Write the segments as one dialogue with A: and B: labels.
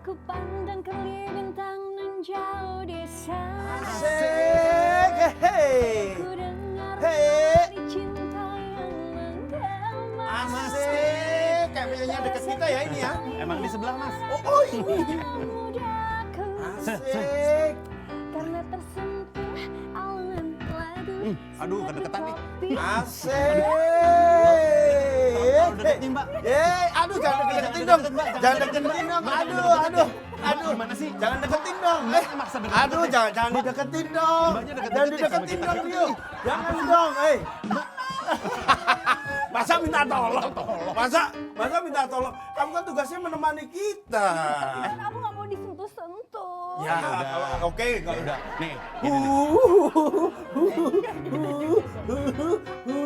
A: Ku pandang keliling bintang nan jauh di sana.
B: Asik, hei.
A: Ku dengar
B: Hei.
A: dari cinta yang menggema.
B: Asik, kayak penyanyi deket kita ya ini ya.
C: Emang di sebelah mas?
B: Oh ini.
A: Mudaku
B: Asik.
A: karena tersentuh alunan lagu.
C: Aduh, kedeketan nih.
B: Asik.
C: Kalau deketin mbak.
B: Aduh jangan deketin dong. Jangan deketin dong. Aduh.
C: Gimana sih?
B: Jangan deketin dong.
C: Maksa deketin.
B: Aduh jangan dideketin dong.
C: Mbaknya deket-deket
B: Jangan
C: ya sama
B: dideketin
C: kita.
B: dong yuk. Jangan dong. Masa minta tolong? Masa minta tolong? Kamu kan tugasnya menemani kita.
A: Kan aku gak mau disentuh-sentuh.
B: Ya, oke, kalau udah.
C: Nih, gini nih.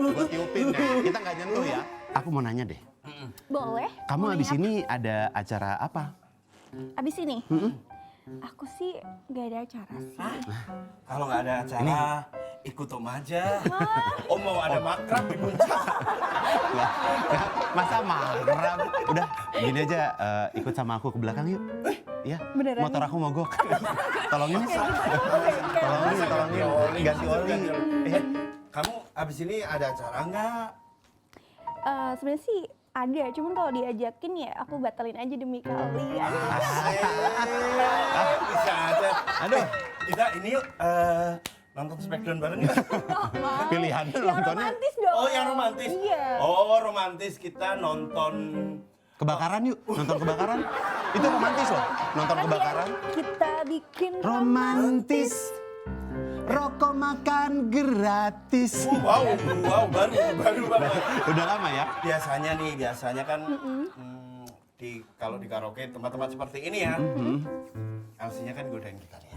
C: Gua tiupin deh. Kita nggak nyentuh ya. Aku mau nanya deh.
A: Boleh?
C: Kamu
A: Mau
C: abis
A: nanya
C: ini ada acara apa?
A: apa? Abis ini? Aku sih gak ada acara sih.
B: Kalau nggak ada acara, ikut Om aja. Om mau ada makrab di puncak.
C: Masa marah? Udah, gini aja. Ikut sama aku ke belakang yuk. Iya.
A: Beneran
C: Motor
A: nih?
C: aku mogok. Tolongin. Tolongin. Ganti oli.
B: Kamu abis ini ada acara nggak?
A: Sebenarnya sih ada, cuman kalau diajakin ya aku batalin aja demi kalian.
B: Bisa aja.
C: Aduh.
B: Kita ini yuk nonton Smackdown bareng yuk.
C: Pilihannya
A: Yang
C: nontonnya
A: romantis dong.
B: Oh yang romantis?
A: Iya.
B: Oh romantis, kita nonton.
C: kebakaran yuk. Nonton kebakaran. Itu romantis loh. Nonton
A: Kan
C: kebakaran.
A: kita bikin
C: Romantis. Rokok makan gratis.
B: Wow, baru banget.
C: Udah lama ya?
B: Biasanya kan kalau di karaoke tempat-tempat seperti ini ya, LC-nya kan godain kita nih.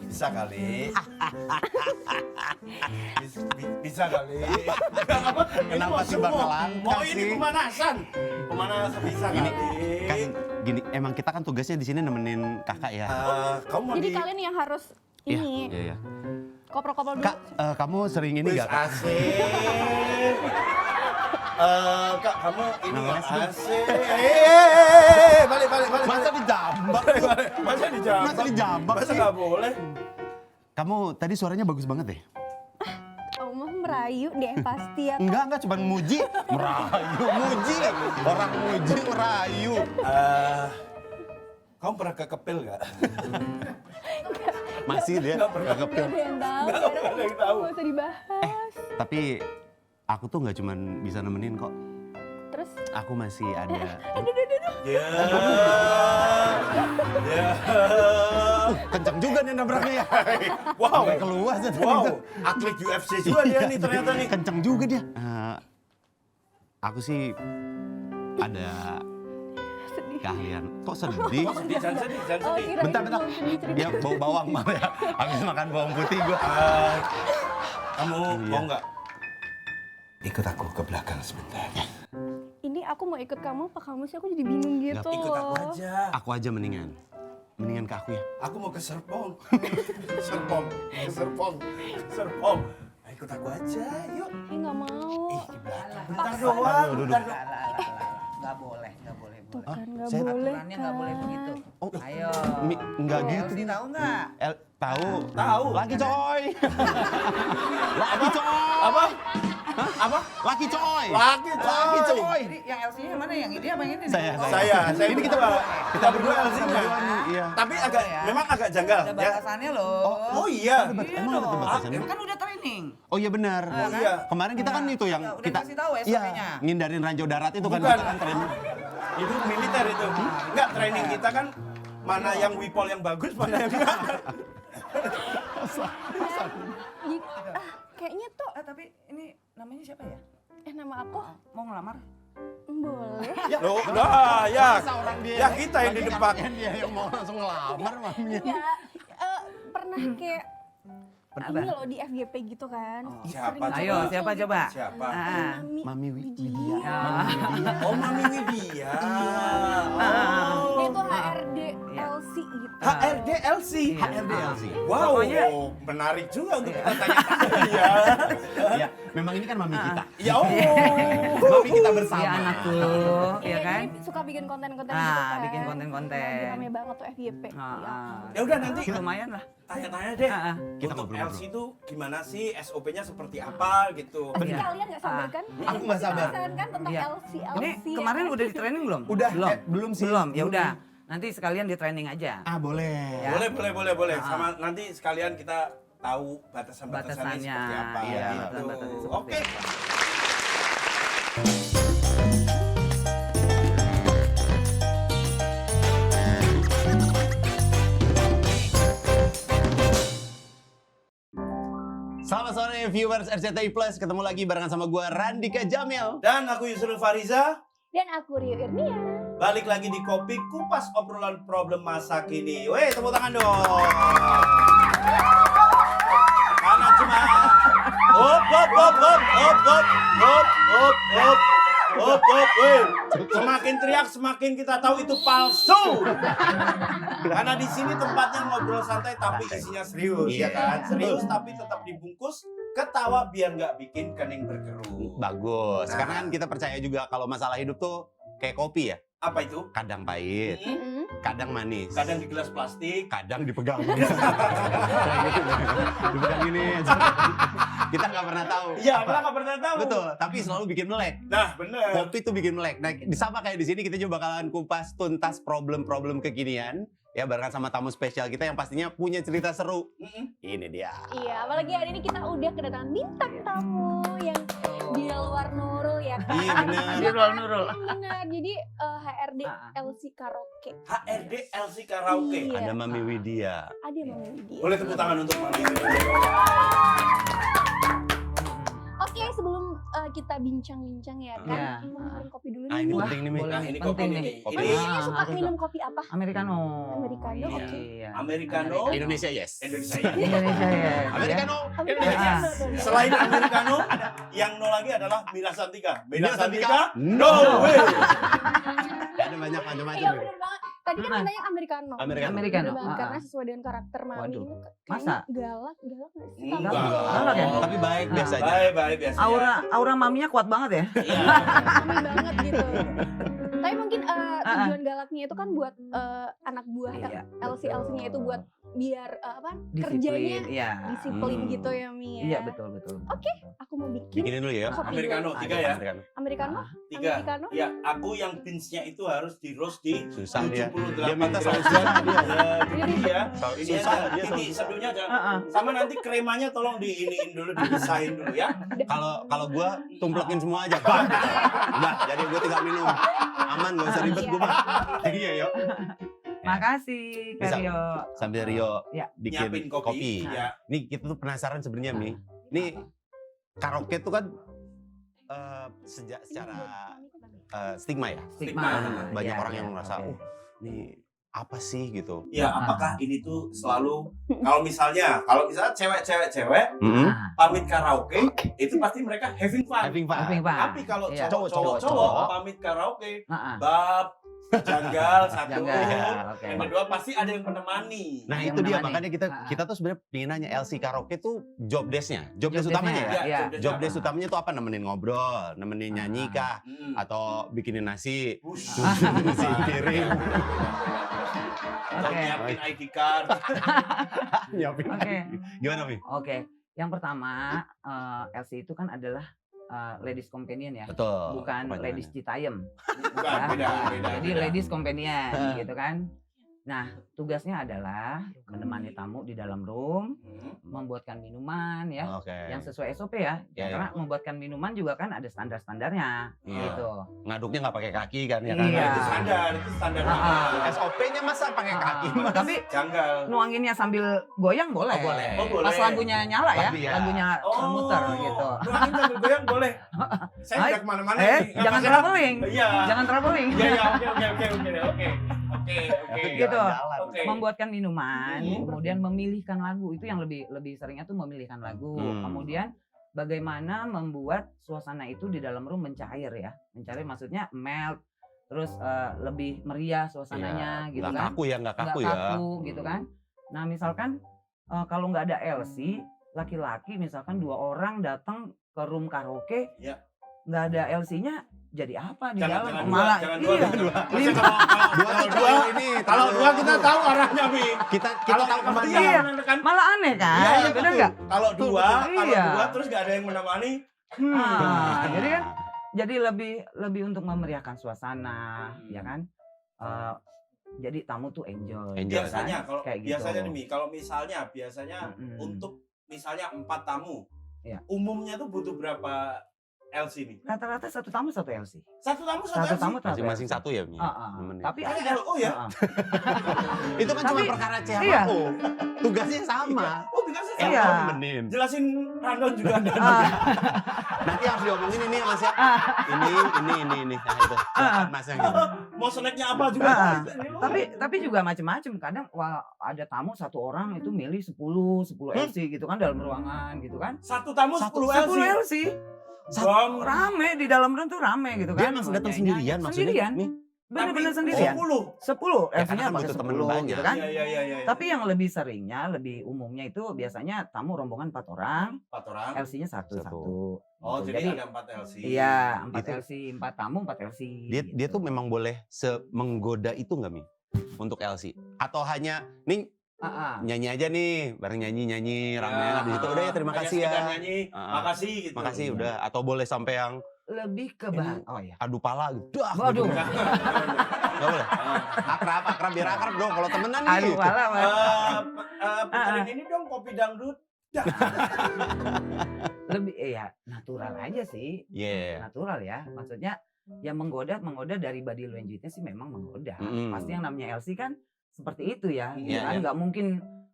B: Bisa kali. Bisa kali.
C: Kenapa sebab langka
B: Oh ini
C: sih?
B: pemanasan bisa
C: Gini,
B: kali.
C: kan gini, emang kita kan tugasnya di sini nemenin kakak ya.
B: Kamu mau
A: Jadi
B: di
A: kalian yang harus
C: Iya,
A: ini
C: iya.
A: koprol-koprol dulu.
C: Kak, kamu sering ini
B: Wis
C: nggak? Kak?
B: asik. Kak, kamu ini
C: Namanya
B: nggak
C: sih.
B: asik. Balik.
C: Masa dijambak?
B: Masa dijambak?
C: Masa dijambak
B: Masa
C: sih?
B: nggak boleh?
C: Kamu tadi suaranya bagus banget deh.
A: Kamu mah merayu deh pasti ya.
C: Enggak, cuma muji. Merayu, muji. Orang muji, merayu.
B: Kamu pernah ke Kepil nggak?
C: Masih dia,
B: Nggak pernah.
C: nggak kepil.
A: Gak ada yang tahu.
B: Nggak ada yang tahu.
A: Gak usah dibahas.
C: Tapi aku tuh nggak cuma bisa nemenin kok.
A: Terus,
C: Aku masih ada.
B: Ya.
C: Kenceng juga nih nabraknya ya.
B: Wow.
C: Sampai keluar aja tadi
B: Wow.
C: tuh.
B: Atlet UFC juga dia nih ternyata nih.
C: Kenceng juga dia. Aku sih ada
A: sedih.
C: keahlian. Kok sedih?
B: Jangan sedih.
A: Oh, kirain
C: Bentar.
A: mau cerita.
C: Dia bau bawang malah ya. Habis makan bawang putih gua.
B: Kamu
C: Iya.
B: mau nggak ikut aku ke belakang sebentar?
A: Ini aku mau ikut kamu apa kamu sih? Aku jadi bingung gitu.
B: Ikut aku aja.
C: Aku aja mendingan. Mendingan ke aku ya.
B: Aku mau ke Serpong. Serpong. Nah, ikut aku aja, yuk.
A: Ih, nggak mau.
B: Di belakang. Bentar doang.
C: Duduk.
D: Nggak boleh Bu.
A: Tuh kan nggak
C: saya-
A: boleh
D: Aturannya nggak boleh begitu.
C: Oh,
D: Ayo.
C: Enggak gitu.
D: Elsi tahu nggak?
C: Tahu.
B: Tahu.
C: Laki coy. Laki coy.
B: Apa?
C: Laki coy.
B: Laki
C: Laki
B: coy.
C: coy.
D: Jadi yang Elsi-nya yang mana? Yang ini apa yang ini?
C: Saya.
B: Saya
C: Ini kita
B: berdua LC-nya.
C: Iya.
B: Tapi agak,
D: ya.
B: memang agak janggal
D: Ada
B: ya.
D: batasannya loh.
B: Oh iya.
D: Iya
C: Emang ada
D: dong.
C: batasannya?
D: Kan udah training.
C: Oh iya benar.
B: Oh iya.
C: Kemarin kita kan itu yang
D: Ya, udah
C: kita
D: kasih tahu
C: iya,
D: SOP-nya.
C: ngindarin ranjau darat itu kan
B: Bukan.
C: kita kan training.
B: Itu militer itu. Enggak, training kita kan mana yang wipol yang bagus, mana yang enggak.
A: Kayaknya tuh,
D: Tapi ini namanya siapa ya?
A: nama aku
D: Mau ngelamar?
A: boleh.
B: Loh, nah, ya.
C: Masa orang dia
B: Ya kita yang di
C: lagi
B: depan.
C: kangen dia yang mau langsung ngelamar maminya.
A: Ya, pernah kayak
D: Pernah
A: ini
D: apa?
A: loh di FYP gitu kan.
B: Siapa?
A: Sering
D: Ayo,
A: muncul
D: siapa
A: gitu.
D: coba?
B: Siapa?
D: Ah.
C: Mami Widya.
A: Widya.
B: Oh, Mami Widya.
A: Dia
B: Oh.
A: itu HRD
D: Iya.
A: LC gitu.
B: HRD LC. LC.
C: HRD LC.
B: Wow,
D: Pokoknya-
B: menarik juga untuk kita tanya-tanya ya.
C: Ya, memang ini kan mami kita.
B: Ya, oh.
C: Mami kita bersama.
D: Iya anakku, ya
A: Iya,
D: kan?
A: jadi suka bikin konten-konten
D: Ah,
A: gitu kan.
D: bikin konten-konten.
A: Lagi rame banget tuh FYP.
D: Ah,
A: Iya.
D: ah.
B: Ya udah nanti
D: Lumayan lah.
B: tanya-tanya deh.
D: Ah, ah.
C: Kita
B: Untuk
C: ngobrol-ngobrol.
B: LC itu gimana sih? SOP-nya seperti apa gitu?
A: Pasti
D: Iya.
A: kalian nggak sabar
D: Ah.
A: kan?
C: Aku nggak sabar.
A: Penasaran kan tentang
D: Iya.
A: LC.
D: Ini
A: ya
D: kemarin
A: kan?
D: udah di training belum?
C: Udah,
D: belum.
C: belum sih.
D: Belum. Ya
C: Belum.
D: udah. Nanti sekalian di training aja.
C: Ah, boleh.
D: Ya.
B: Boleh.
D: Ah.
B: Sama nanti sekalian kita tahu batasan-batasannya
D: Batasannya.
B: seperti apa.
C: Iya,
B: gitu.
D: batasan-batasannya seperti
B: Oke.
D: apa.
C: Selamat sore viewers RCTI Plus. Ketemu lagi barengan sama gue Randika Jamil.
B: Dan aku Yusril Fariza.
A: Dan aku Rio Irnia.
B: Balik lagi di Kopi Kupas obrolan problem masa kini. Weh, tepuk tangan dong. Karena cuma hop, weh. Semakin teriak semakin kita tahu itu palsu. Karena di sini tempatnya ngobrol santai tapi isinya serius, ya kan? Serius tapi tetap dibungkus ketawa biar nggak bikin kening berkerut.
C: Bagus.
B: Nah.
C: Karena kan kita percaya juga kalau masalah hidup tuh kayak kopi ya.
B: Apa itu?
C: Kadang pahit, kadang manis.
B: Kadang di gelas plastik.
C: Kadang dipegang. Dipegang gini. Kita nggak pernah tahu.
B: Iya, malah nggak pernah tahu.
C: Betul, tapi selalu bikin melek.
B: Nah, bener.
C: Kopi tuh bikin melek. Nah, sama kayak di sini kita juga bakalan kupas tuntas problem-problem kekinian ya barengan sama tamu spesial kita yang pastinya punya cerita seru. Ini dia.
A: Iya, apalagi hari ini kita udah kedatangan bintang tamu yang di luar Nurul ya kan?
C: Iya bener.
D: Dia Nurul.
A: Benar, jadi HRD
D: Ah.
A: LC Karaoke.
B: HRD LC Karaoke.
A: Iya.
C: Ada Mami Widya.
A: Ada Mami Widya.
B: Boleh tepuk tangan untuk Mami Widya.
A: Oke, sebelum kita bincang-bincang ya kan,
D: Iya.
A: mau ngeluarin kopi dulu
C: Ah,
A: nih.
C: ini
A: Wah,
C: penting nih, Mi.
D: boleh.
B: Nah, ini
D: Penting
B: kopi
D: nih.
B: nih.
C: Kopi.
B: Ini
A: Ini suka
D: harus
A: minum kopi apa?
D: Americano.
A: Americano,
B: Iya.
A: oke.
D: Iya.
B: Americano.
C: Indonesia yes.
B: Indonesia.
D: Indonesia ya.
C: Americano.
B: Indonesia.
D: Ah.
B: Selain Americano, yang no lagi adalah Mila Santika. Mila
C: Mila
B: Santika,
C: Santika,
B: no way.
C: Ada banyak macam-macam.
A: Iya benar banget. Tadi kan
D: Ah.
A: nanya Americano.
C: Americano.
D: Americano.
A: Bener banget,
D: Ah,
A: karena
D: ah.
A: sesuai dengan karakter Mami
D: Waduh.
A: ini
D: Masa?
A: kayaknya galak nggak sih?
B: Enggak.
D: Galak ya?
C: Tapi baik
D: Ah.
C: biasanya.
B: Baik biasa.
D: Aura maminya kuat banget ya.
B: Iya.
A: Mami banget gitu. Tapi mungkin tujuan galaknya itu kan buat anak buah
D: Iya.
A: LC-nya itu buat biar
D: Disiplin.
A: kerjanya
D: Iya.
A: disiplin
C: Hmm.
A: gitu ya Mi ya.
D: Iya betul.
A: Aku mau bikin
C: Bikinin dulu ya.
A: kopi
B: Americano
A: dulu.
B: 3 ya.
C: Americano.
A: Americano.
D: Ah.
B: 3.
A: Americano.
B: Ya, aku yang beansnya itu harus di roast di
C: Susah dia.
B: 78
C: Dia minta
B: derajat.
C: sausnya dia.
B: Ya, ini ya. Ini
C: Susah
B: aja.
C: dia
B: Ini
C: saus.
B: seduhnya aja.
D: Heeh.
B: Sama nanti kremanya tolong diiniin dulu, dipisahin dulu ya.
C: Kalau gua tumplekin semua aja. Bang. Udah, jadi gua tinggal minum. Aman, gak usah ribet gua mah. Iya, yuk.
D: Makasih
C: Bisa.
D: Kak Rio.
C: Sambil Rio
D: Ya.
C: bikin
B: Nyiapin
C: kopi.
B: kopi. Ya.
C: Nih kita tuh penasaran sebenarnya Mi. Nih karaoke tuh kan secara stigma ya.
B: Stigma.
C: Banyak
D: Iya,
C: orang
D: iya,
C: yang merasa,
D: oke.
C: nih apa sih gitu.
B: Ya, apakah ini tuh selalu kalau misalnya cewek
D: Ah.
B: pamit karaoke itu pasti mereka having fun.
C: Having fun.
D: Having fun.
B: Tapi kalau
D: Iya.
B: cowok
C: Cowok.
B: pamit karaoke,
D: Heeh.
B: bab janggal satu.
D: Janggal, oke.
B: Yang kedua pasti ada yang menemani.
C: Nah
D: Yang
C: itu dia
D: menemani.
C: makanya kita tuh sebenarnya pengen nanya LC karaoke tuh job desk-nya, job desk utamanya ya.
D: Iya.
C: Job desk utamanya tuh apa? Nemenin ngobrol, nemenin nyanyi kah,
B: Hmm.
C: atau bikinin nasi,
B: Bush.
C: nasi piring,
B: Atau
D: Oke.
B: nyiapin ID card.
C: nyiapin.
D: Oke.
C: Gimana Mi?
D: Oke. Yang pertama LC itu kan adalah ladies companion ya.
C: Betul.
D: Bukan
C: kepanjangannya.
D: ladies Citayam.
B: Bukan,
D: Ya.
B: beda.
D: Jadi ladies companion gitu kan. Nah, tugasnya adalah menemani tamu di dalam room, membuatkan minuman ya.
C: Oke.
D: Yang sesuai SOP ya.
C: Ya,
D: Karena membuatkan minuman juga kan ada standar-standarnya
C: Iya.
D: gitu.
C: Ngaduknya nggak pakai kaki kan ya kan?
D: Iya.
B: Itu standar.
D: Ah.
C: SOP-nya masa pakai kaki?
D: Ah, tapi
B: Janggal.
D: nuanginnya sambil goyang boleh.
C: Oh, boleh.
B: Oh, boleh.
D: Pas lagunya nyala ya,
C: Tapi ya.
D: lagunya bermuter gitu.
B: Nuangin sambil goyang boleh. Saya
D: Hai.
B: tidak kemana-mana.
D: Eh,
B: nih.
D: jangan
B: Apa-
D: traveling.
B: Iya.
D: Jangan traveling.
B: Iya, iya, oke.
D: Gitu.
C: Jalan-jalan.
B: Oke.
D: Membuatkan minuman,
B: Hmm.
D: kemudian memilihkan lagu itu yang lebih seringnya tuh memilihkan lagu. Kemudian bagaimana membuat suasana itu di dalam room mencair ya, mencair maksudnya melt, terus lebih meriah suasananya
C: Iya,
D: gitu
C: nggak
D: kan,
C: kaku ya, nggak kaku
D: nggak
C: ya.
D: kaku gitu kan. Nah misalkan kalau nggak ada LC, laki-laki misalkan 2 orang datang ke room karaoke,
B: Ya.
D: nggak ada LC-nya, jadi apa di
B: Jangan
D: dalam?
B: dua,
D: Malah
B: jangan dua,
D: iya.
B: jangan dua.
D: Lima.
C: Dua tuh dua ini.
B: Kalau dua kita tahu arahnya, Mi.
C: Kita
B: Kalau
C: tahu kemana.
D: Iya.
B: kan.
D: Malah aneh kan?
B: Iya,
D: Bener
B: betul.
D: nggak?
B: Kalau dua,
D: Iya.
B: terus nggak ada yang menemani.
D: Jadi kan, jadi lebih untuk memeriahkan suasana, ya kan? Jadi tamu tuh enjoy.
B: Biasanya
D: kan?
B: kalau
D: Kayak gitu.
B: biasanya nih, Mi, kalau misalnya untuk misalnya 4 tamu,
D: Iya.
B: umumnya tuh butuh berapa LC nih?
D: Rata-rata satu tamu satu LC.
B: Satu tamu satu
D: Satu
B: LC.
D: tamu satu
C: Masing-masing
D: LC.
C: satu ya, Mi? Temennya.
D: Tapi
B: Kayak
D: ada.
B: LO ya?
C: Itu kan cuma
D: Tapi-
C: perkara
D: iya.
C: CHO. Tugasnya sama.
B: Oh, dikasih
D: Iya.
B: sama.
C: Nemenin.
B: Jelasin rundown juga ada.
C: Nanti harus diomongin ini ya Mas ya. Ini. Nah itu. Masnya gitu.
B: Mau snacknya apa juga.
D: Tapi juga macam-macam. Kadang ada tamu satu orang itu milih 10 LC gitu kan dalam ruangan gitu kan.
B: Satu tamu 10 LC.
D: 10 LC.
B: Bang.
D: Rame di dalam room tuh rame gitu
C: Dia
D: kan.
C: langsung datang
D: Nyanyi-nyanyi.
C: sendirian maksudnya.
D: Sendirian.
C: Mi.
D: Bener-bener
B: Tapi
D: sendirian.
B: 10.
D: 10
C: Ya,
D: LC-nya
C: karena kan
D: pakai
C: butuh temen
D: 10
C: banyak.
D: gitu kan.
B: Iya.
D: Tapi yang lebih seringnya, lebih umumnya itu biasanya tamu rombongan 4 orang,
B: 4 orang.
D: LC-nya satu.
B: Oh,
D: Gitu.
B: jadi ada 4 LC.
D: Iya, 4
C: Itu-
D: LC, 4 tamu, 4 LC.
C: Dia
D: gitu.
C: tuh memang boleh menggoda itu nggak Mi? Untuk LC? Atau hanya nih nyanyi aja nih, bareng nyanyi rame habis itu udah ya terima
B: Hanya
C: kasih ya.
B: sekedar nyanyi, makasih gitu.
C: Makasih udah. Atau boleh sampai yang
D: lebih ke
C: Ini-
D: oh ya.
C: adu pala gitu. Dah,
D: Waduh.
C: gitu. Nggak boleh. Akrab biar akrab dong kalau temenan nih.
D: Aduh, malah Mas.
B: Puterin ini dong kopi dangdut.
D: Lebih ya natural aja sih.
C: Iya.
D: Natural ya. Maksudnya yang menggoda dari body language-nya sih memang menggoda.
C: Mm-mm.
D: Pasti yang namanya LC kan seperti itu ya.
B: Iya,
D: Gitu kan
C: iya.
D: nggak mungkin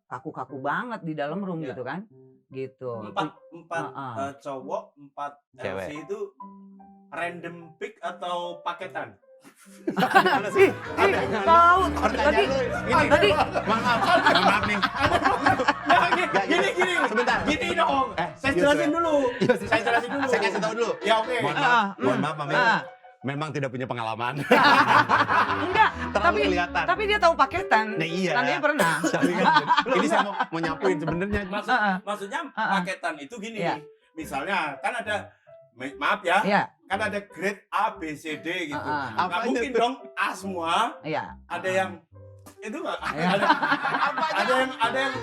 D: kaku-kaku banget di dalam room
B: Iya.
D: gitu kan. Gitu.
B: 4 cowok, 4
C: Cewek.
B: LC itu random pick atau paketan?
D: Tahu
C: Pertanyaan lu ini.
D: tadi
C: Maaf nih.
B: Gini.
C: Sebentar.
B: Gini dong. Saya
C: Yus,
B: jelasin
C: ya.
B: dulu. Saya jelasin dulu.
C: Saya kasih tahu dulu.
B: Ya oke.
C: Mohon maaf, Mami. Memang tidak punya pengalaman.
D: enggak,
C: Terlalu
D: tapi
C: kelihatan.
D: tapi dia tahu paketan.
C: Nah, iya.
D: Tandanya pernah.
C: Tapi kan, ini saya mau nyapuin sebenarnya.
B: Maksudnya paketan itu gini.
D: Iya.
B: Misalnya kan ada maaf ya,
D: Iya,
B: kan ada grade A, B, C, D gitu. Nggak
C: Apanya
B: mungkin
C: tuh?
B: dong A semua.
D: iya.
B: Ada yang itu nggak?
D: Iya.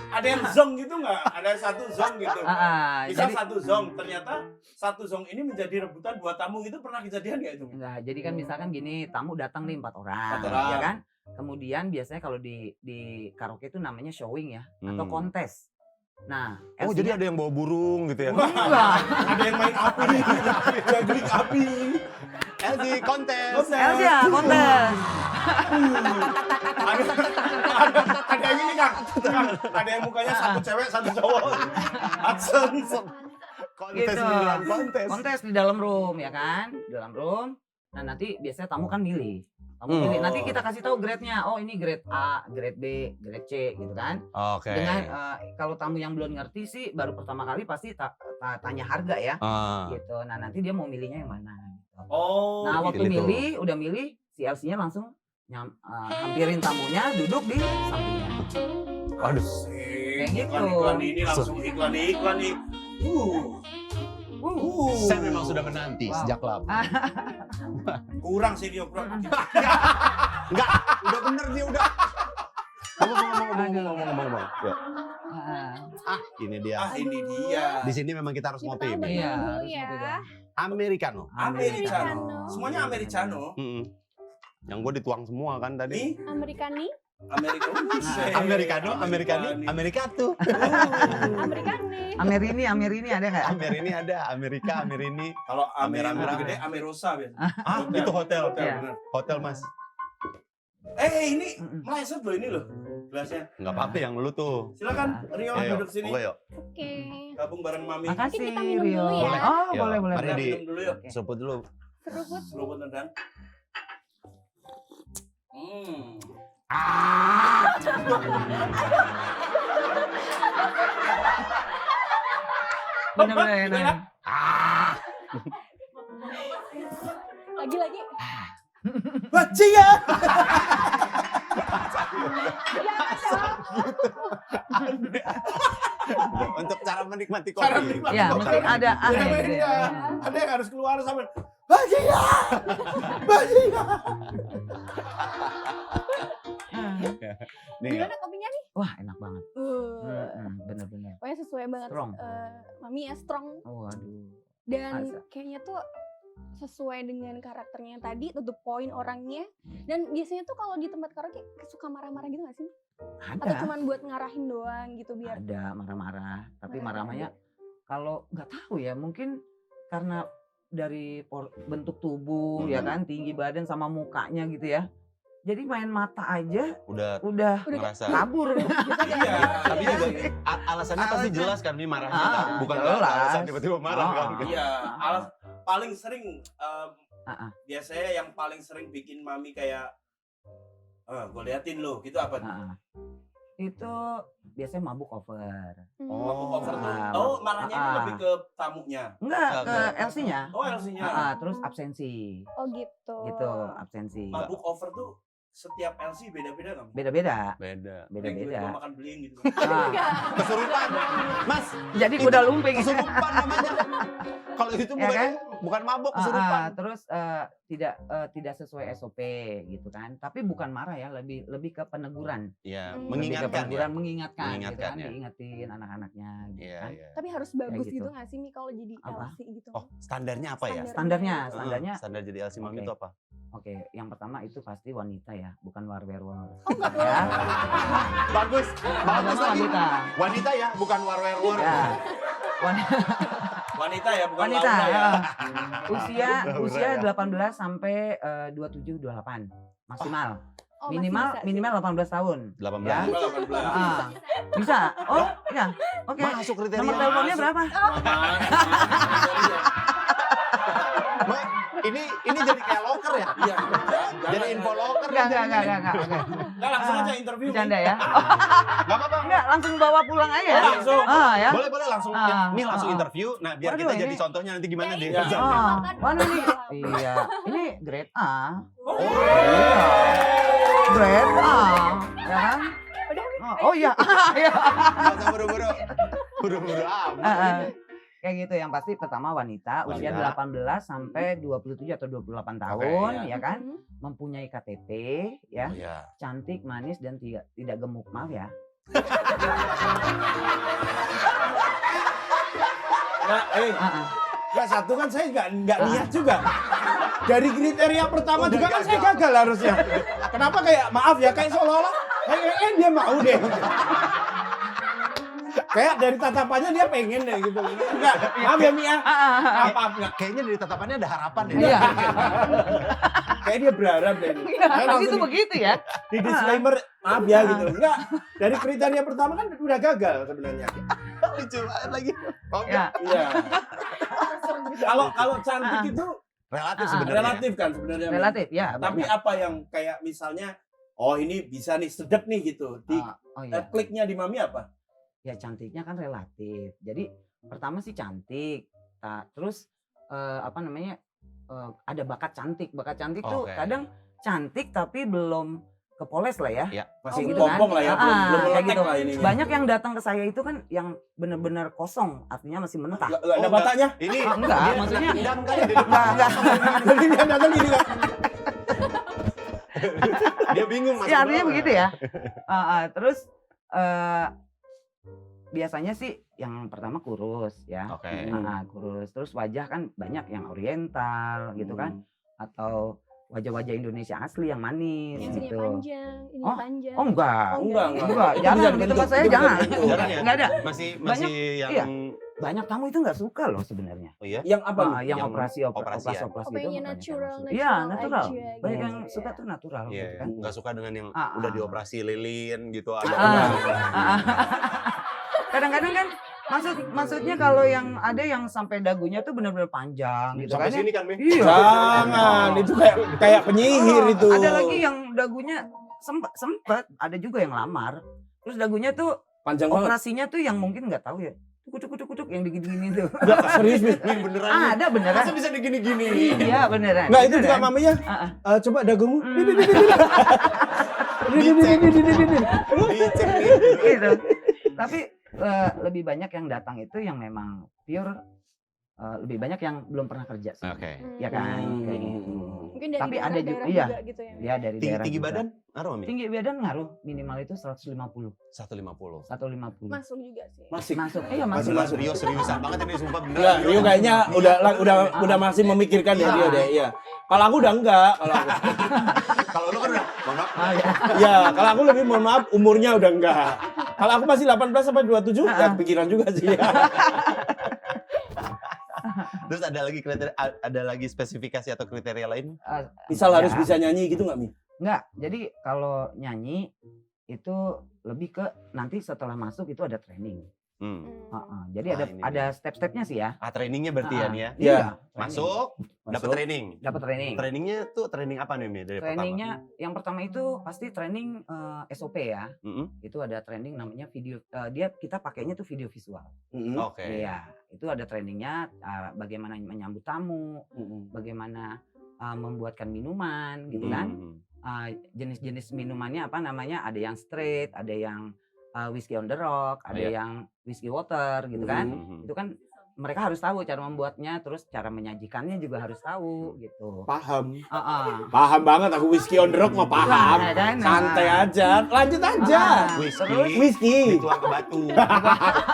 B: Ada yang zong gitu nggak? Ada satu zong gitu. Bisa
D: Jadi
B: satu zong, ternyata satu zong ini menjadi rebutan buat tamu itu pernah kejadian nggak itu?
D: enggak, jadi kan misalkan gini, tamu datang nih 4 orang,
B: 4 orang.
D: ya kan? Kemudian biasanya kalau di karaoke itu namanya showing ya, atau
C: Hmm.
D: kontes. Nah,
C: Oh, jadi ada yang bawa burung gitu ya?
D: enggak.
B: Ada yang main api, juggling api.
C: LG kontes.
D: LC ya, kontes.
B: Ada yang ini Kang. Ada yang mukanya satu cewek, satu cowok. Action.
C: Kontes
D: Gitu.
C: di dalam kontes.
D: Kontes di dalam room ya kan? Di dalam room. Nah, nanti biasanya tamu kan milih. Tamu
C: Hmm.
D: pilih. Nanti kita kasih tahu grade-nya. Oh, ini grade A, grade B, grade C gitu kan.
C: Oke.
D: Dengan kalau tamu yang belum ngerti sih baru pertama kali pasti tanya harga ya. Gitu. Nah, nanti dia mau milihnya yang mana gitu.
B: Oh.
D: Nah, waktu
C: gitu.
D: udah milih si LC-nya langsung hampirin tamunya duduk di sampingnya.
C: Waduh.
D: Kayak gitu.
B: Iklan ini langsung iklan nih.
C: Saya memang sudah menanti
D: Wow.
C: sejak lama.
B: Kurang sih dia kurang.
C: Enggak, udah bener dia udah. Ngomong. Ya. Ini dia.
B: Ini dia.
C: Di sini memang kita harus ngopi.
A: Kita
C: Mi.
D: Iya,
A: dulu
D: harus
A: ya.
D: ngopi dong.
C: Americano.
B: Americano. Semuanya Americano.
C: Yang gue dituang semua kan tadi.
B: Nih,
A: Amerikani,
C: Americano, Amerikatu.
A: Amerikani.
D: Amerini ada nggak?
C: Amerini ada, Amerini.
B: Kalau Amerika
C: Merah-merah.
B: gede Amerosa biasa.
C: Ah, itu hotel.
D: Iya.
B: bener.
C: Hotel, Mas.
B: Ini meleset loh ini loh gelasnya.
C: Enggak apa-apa yang lu tuh.
B: Silakan Rio
C: Ayo,
B: duduk sini.
C: Oke, yuk.
A: Oke.
B: Gabung bareng Mami.
D: Makasih
A: kita minum
D: Rio.
A: dulu ya.
D: Oh,
C: Yuk,
D: boleh.
C: Mari
B: Kita
C: di
B: minum dulu yuk.
C: seruput dulu.
A: Seruput.
B: Seruput tendang.
D: Bener-bener.
A: Lagi-lagi.
B: Bajingan.
A: Jangan dong.
C: Untuk cara menikmati kopi.
B: Cara menikmati
D: Ya,
B: kopi.
D: mesti ada
B: Beda-beda.
D: gitu ya.
B: Ada yang harus keluar sambil bajingan, bajingan.
C: Nih,
A: Gimana kopinya nih?
D: Wah, enak banget. Bener-bener.
A: Pokoknya sesuai banget.
D: Strong.
A: Mami ya strong.
D: Waduh.
A: Dan
D: Masa?
A: kayaknya tuh sesuai dengan karakternya yang tadi, to the point orangnya. Dan biasanya tuh kalau di tempat karaoke suka marah-marah gitu gak sih? Atau
D: Ada.
A: cuman buat ngarahin doang gitu biar
D: Ada marah-marah. Tapi
A: Marah-marah.
D: marahnya kalau nggak tahu ya, mungkin karena dari bentuk tubuh ya kan, tinggi badan sama mukanya gitu ya. Jadi main mata aja
C: udah
D: udah
C: ngerasa.
D: kabur.
B: Iya.
C: Tapi juga alasannya pasti jelas kan, nih marahnya
D: Ah,
C: kan? Bukan
D: jelas.
C: alasan tiba-tiba marah
D: Ah.
C: kan.
B: Iya, paling sering
D: Ah.
B: biasanya yang paling sering bikin mami kayak gue liatin lo, gitu apa?
D: Ah. Itu biasanya mabuk over.
B: Mabuk over tuh.
D: Ah,
B: Oh, marahnya itu
D: ah.
B: lebih ke tamunya.
D: Enggak, ke
C: Ke-
D: LC-nya.
B: Oh, LC-nya.
D: Terus absensi.
A: Oh gitu.
D: Gitu, absensi.
B: Mabuk over tuh setiap LC beda-beda kan?
D: Beda-beda.
C: Beda.
D: Beda-beda.
B: Gue makan beling gitu.
D: Ah,
C: Kesurupan. Mas,
D: jadi kuda lumping.
C: kesurupan namanya. Kalau itu
D: Ya kan?
C: bukan mabuk, kesurupan.
D: Terus tidak sesuai SOP gitu kan. Tapi bukan marah ya, lebih ke peneguran.
C: Iya,
A: Lebih ke
D: Lebih ke
C: mengingatkan ya.
D: peneguran, mengingatkan gitu
C: Mengingatkan
D: kan,
C: ya.
D: diingetin anak-anaknya gitu
C: Iya,
D: kan.
C: iya.
A: Tapi harus bagus
D: gitu.
A: gitu gak sih Mi kalau jadi
D: Apa?
A: LC gitu?
C: Oh, standarnya apa ya?
A: Standar.
D: Standarnya
C: Standar jadi LC Mami
D: Oke.
C: itu apa?
D: oke, yang pertama itu pasti wanita ya, bukan werewolf.
A: Oh enggak boleh.
D: Ya.
C: Bagus. Bagus
D: Pertama
C: lagi.
D: wanita.
C: Wanita ya, bukan warwerwor.
D: Ya. Wanita.
B: Wanita ya, bukan
D: Wanita.
B: Laura ya.
D: Usia
C: Laura ya.
D: 18 sampai 27 28 maksimal.
A: Oh, masih
D: minimal
A: bisa sih.
D: minimal 18 tahun.
C: 18.
D: Ya.
B: 18.
D: Ah, bisa. Oh, iya. Oke.
C: Masuk kriteria.
D: Nomor teleponnya
B: Masuk.
D: berapa?
C: Ma, ini jadi kayak loker ya?
B: Iya.
C: Jadi info loker.
D: Enggak.
B: Enggak, langsung aja interview.
D: Bercanda ya.
C: Enggak apa-apa.
D: Enggak, langsung bawa pulang aja.
B: Oh, langsung.
D: Ya.
C: Boleh langsung. Nih langsung interview. Nah, biar
D: Waduh,
C: kita
D: ini-
C: jadi contohnya nanti gimana deh.
B: Iya.
C: kerjanya.
D: Mana nih? Iya, ini grade A.
B: Oh,
D: Iya. Grade A, ya kan?
A: Udah Mi.
D: Oh iya. Iya.
C: Nggak usah buru-buru. Buru-buru amat.
D: Kayak gitu, yang pasti pertama wanita, usia
C: Wanita.
D: 18 sampai 27 atau 28 tahun,
C: Oke,
D: ya kan?
A: Mhm.
D: Mempunyai KTP, ya,
C: Oh, iya.
D: cantik, manis dan tidak gemuk, maaf ya.
B: Nah, Enggak, satu kan saya nggak niat juga. Dari kriteria pertama
C: Udah
B: juga kan saya
C: gagal.
B: gagal harusnya. Kenapa kayak maaf ya, kayak seolah-olah dia mau deh. Kayak dari tatapannya dia pengen deh gitu. Enggak, maaf ya Mia. Maaf enggak.
C: Kayaknya dari tatapannya ada harapan ya.
D: Iya.
B: Kayak dia berharap deh. Saya
D: Tapi
B: langsung
D: itu begitu ya.
B: di disclaimer maaf ya gitu. Enggak, dari kriteria pertama kan udah gagal sebenarnya.
C: Lucu banget lagi. Oke.
D: Ya.
B: Iya. Kalau cantik itu
C: Relatif sebenarnya.
B: relatif kan sebenarnya.
D: Relatif ya.
B: Tapi
D: banyak.
B: apa yang kayak misalnya, oh ini bisa nih sedep nih gitu.
D: Oh iya.
B: Kliknya di Mami apa?
D: Ya cantiknya kan relatif. Jadi pertama sih cantik. Terus apa namanya? Ada bakat cantik. Bakat cantik tuh
C: Oke.
D: kadang cantik tapi belum kepoles lah ya.
C: Ya.
B: Masih
D: gitu kan.
B: pompong lah ya, belum
D: kayak
B: meletek
D: gitu.
B: lah ininya.
D: Banyak yang datang ke saya itu kan yang benar-benar kosong, artinya masih mentah.
B: Nggak ada
C: Oh,
B: batanya.
C: Ini
D: Enggak,
C: dia
D: maksudnya-
C: dendam kali di depan.
D: Enggak.
B: Jadi dia datang gini kan.
C: Dia bingung masuk
D: Ya artinya
C: bawah.
D: begitu ya. Terus biasanya sih yang pertama kurus ya.
C: Oke.
D: Kurus. Terus wajah kan banyak yang oriental gitu kan, atau wajah-wajah Indonesia asli yang manis
A: Yang sini
D: gitu.
A: panjang, ini
D: Oh,
A: panjang.
D: Oh enggak.
A: Oh,
B: Enggak.
D: Enggak, jangan
B: Itu
D: di
B: bisa
D: tempat saya
B: dibentuk.
D: jangan.
B: Itu bisa dibentuk.
C: Jarang ya?
D: Enggak ada.
C: Masih
D: Banyak,
C: yang
D: iya. Banyak tamu itu enggak suka loh sebenarnya.
C: Oh iya.
B: Yang apa? nih?
D: Yang
C: Yang
D: operasi
C: operasian.
D: gitu.
A: Oh, pengennya
D: banyak yang
A: natural,
D: suka. Iya, natural.
A: aja
D: Banyak
A: gitu
D: yang
A: ya.
D: suka tuh natural
C: Iya,
D: gitu kan.
C: nggak suka dengan yang
D: Ah,
C: udah
D: ah.
C: dioperasi lilin gitu. Ada
D: Kadang-kadang kan maksudnya kalau yang ada yang sampai dagunya tuh benar-benar panjang gitu
C: sampai
D: kan. ya.
C: sini kan, Mi?
D: Iya.
B: Jangan, itu kayak penyihir
D: Oh,
B: itu.
D: Ada lagi yang dagunya sempet, ada juga yang lamar. Terus dagunya tuh
B: panjang banget.
D: operasinya tuh yang mungkin nggak tahu ya. Kucuk yang digini-gini tuh.
B: Enggak, serius nih.
C: Mi, beneran. Mi.
D: Ada beneran.
C: Masa bisa digini-gini?
D: Iya beneran.
B: Enggak, itu juga
D: Beneran.
B: maminya.
D: Ah,
B: Coba dagumu.
C: Dicek nih.
D: gitu. Tapi lebih banyak yang datang itu yang memang pure, lebih banyak yang belum pernah kerja sih.
C: Oke.
D: Ya kan, kayak gitu.
A: Mungkin dari
D: Tapi ada
A: daerah-daerah
D: iya.
A: juga gitu ya.
D: Ya dari
C: Tinggi,
D: daerah
C: tinggi
D: juga.
C: badan ngaruh Mi?
D: Tinggi badan ngaruh, minimal itu 150.
C: 150.
D: 150.
A: Masuk juga sih.
B: Masih.
D: Masuk. Iya,
B: Masih
D: masuk.
B: masuk.
C: Rio seriusan banget ini sumpah bener.
B: Enggak, Rio kayaknya udah masih memikirkan ya dia deh, iya. Kalau aku udah enggak, kalau aku.
C: Kalau lu kan udah, mohon maaf.
D: Ah, ya.
B: Iya, kalau aku lebih mohon maaf umurnya udah enggak. Kalau aku masih 18 sampai 27 ya kepikiran juga sih.
C: Terus ada lagi spesifikasi atau kriteria lain?
B: Misal harus
D: Ya.
B: bisa nyanyi gitu enggak, Mi?
D: Enggak, jadi kalau nyanyi itu lebih ke nanti setelah masuk itu ada training. Jadi
C: Ah, ini
D: ada step-stepnya sih ya.
C: Trainingnya berarti ya nih ya.
B: Iya.
D: training.
C: Masuk, dapat training.
D: Dapat training.
C: Trainingnya tuh training apa nih Mi dari
D: Trainingnya yang pertama itu pasti training SOP ya.
C: pertama?
D: Itu ada training namanya video. Kita pakainya tuh video visual.
C: Oke.
D: Iya, itu ada trainingnya bagaimana menyambut tamu, bagaimana membuatkan minuman gitu kan. Jenis-jenis minumannya apa namanya? Ada yang straight, ada yang whiskey on the rock, ada
C: Iya.
D: yang whiskey water gitu kan.
C: Mhm.
D: Itu kan mereka harus tahu cara membuatnya, terus cara menyajikannya juga harus tahu gitu.
B: Paham.
D: Paham
B: Banget aku whiskey on the rock mah paham. Santai aja. Lanjut aja. Whiskey.
C: Dituang ke batu.